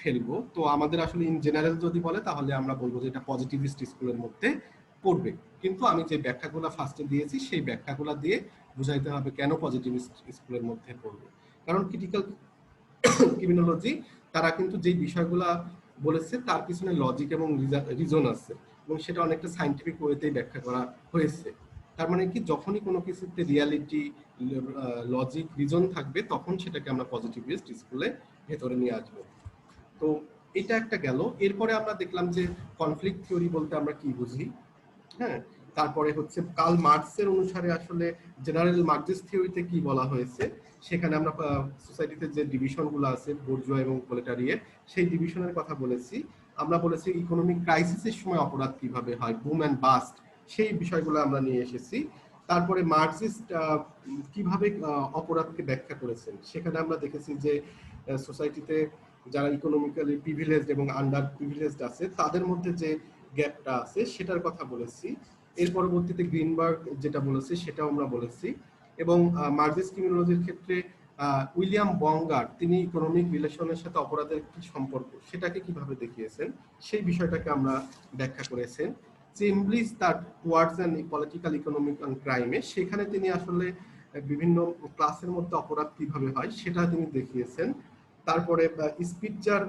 ফেলবো। তো আমাদের আসলে ইন জেনারেল যদি বলে তাহলে আমরা বলবো যে এটা পজিটিভিস্ট স্কুলের মধ্যে পড়বে, কিন্তু আমি যে ব্যাখ্যাগুলো ফার্স্টে দিয়েছি সেই ব্যাখ্যাগুলো দিয়ে বুঝাইতে হবে কেন পজিটিভিস্ট স্কুলের মধ্যে পড়বে। কারণ ক্রিটিক্যাল ক্রিমিনোলজি তারা কিন্তু যে বিষয়গুলা বলেছে তার পিছনে লজিক এবং রিজন আছে, এবং সেটা অনেকটা সাইন্টিফিক ওয়েতেই ব্যাখ্যা করা হয়েছে। তার মানে কি, যখনই কোনো কিছুতে রিয়ালিটি, লজিক, রিজন থাকবে তখন সেটাকে আমরা পজিটিভিস্ট স্কুলে ভেতরে নিয়ে আসবো। তো এটা একটা গেল। এরপরে আমরা দেখলাম যে কনফ্লিক্ট থিওরি বলতে আমরা কি বুঝি। হ্যাঁ, তারপরে হচ্ছে কার্ল মার্কসের অনুসারে আসলে জেনারেল মার্কসিস্ট থিওরিতে কি বলা হয়েছে, সেখানে আমরা সোসাইটিতে যে ডিভিশনগুলো আছে বুর্জোয়া এবং প্রলেটারিয়েট, সেই ডিভিশনের কথা বলেছি। আমরা বলেছি ইকোনমিক ক্রাইসিসের সময় অপরাধ কিভাবে হয়, বুম অ্যান্ড বাস্ট, সেই বিষয়গুলো আমরা নিয়ে এসেছি। তারপরে মার্কসিস্ট কিভাবে অপরাধকে ব্যাখ্যা করেছেন, সেখানে আমরা দেখেছি যে সোসাইটিতে যারা ইকোনমিক্যালি প্রিভিলেজড এবং আন্ডার প্রিভিলেজড আছে তাদের মধ্যে যে গ্যাপটা আছে সেটার কথা বলেছি। এর পরবর্তীতে গ্রিনবার্গ যেটা বলেছে সেটাও আমরা বলেছি। এবং মার্কসিস্ট ক্রিমিনোলজির ক্ষেত্রে উইলিয়াম বঙ্গার তিনি ইকোনমিক রিলেশনের সাথে অপরাধের কি সম্পর্ক সেটাকে কিভাবে দেখিয়েছেন সেই বিষয়টাকে আমরা ব্যাখ্যা করেছেন। চেমব্লিস তার towards and political economic and ক্রাইমে, সেখানে তিনি আসলে বিভিন্ন ক্লাসের মধ্যে অপরাধ কিভাবে হয় সেটা তিনি দেখিয়েছেন। তারপরে স্পিটজার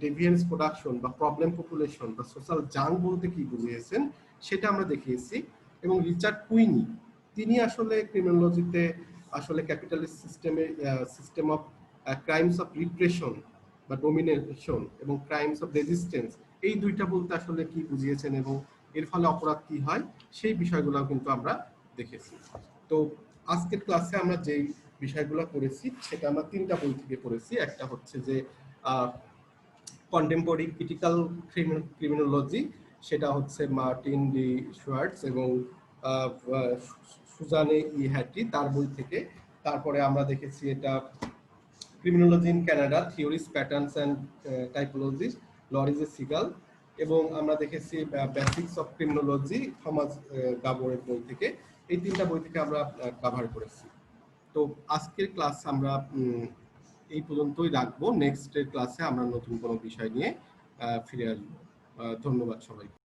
ডেভিয়েন্স প্রোডাকশন বা প্রবলেম পপুলেশন বা সোশ্যাল জাং বলতে কি বুঝিয়েছেন সেটা আমরা দেখিয়েছি। এবং রিচার্ড কুইনি তিনি আসলে ক্রিমিনোলজিতে আসলে capitalist system of crimes of repression বা ডোমিনেশন এবং ক্রাইমস অফ রেজিস্ট্যান্স, এই দুইটা বলতে আসলে কি বুঝিয়েছেন এবং এর ফলে অপরাধ কি হয় সেই বিষয়গুলো কিন্তু আমরা দেখেছি। তো আজকের ক্লাসে আমরা যেই বিষয়গুলো পড়েছি সেটা আমরা তিনটা বই থেকে পড়েছি। একটা হচ্ছে যে কন্টেম্পোরারি ক্রিটিক্যাল ক্রিমিনোলজি, সেটা হচ্ছে মার্টিন ডি শুয়ার্টস এবং সুজানে ই হ্যাটি তার বই থেকে। তারপরে আমরা দেখেছি এটা criminology in Canada, theories, patterns and typologies, Larry J Siegel. এবং আমরা দেখেছি বেসিক্স অফ ক্রিমিনোলজি, থমাস গাবোরের বই থেকে। এই তিনটা বই থেকে আমরা কভার করেছি। তো আজকের ক্লাস আমরা এই পর্যন্তই রাখবো। নেক্সট ক্লাসে আমরা নতুন কোনো বিষয় নিয়ে ফিরে আসবো। ধন্যবাদ সবাইকে।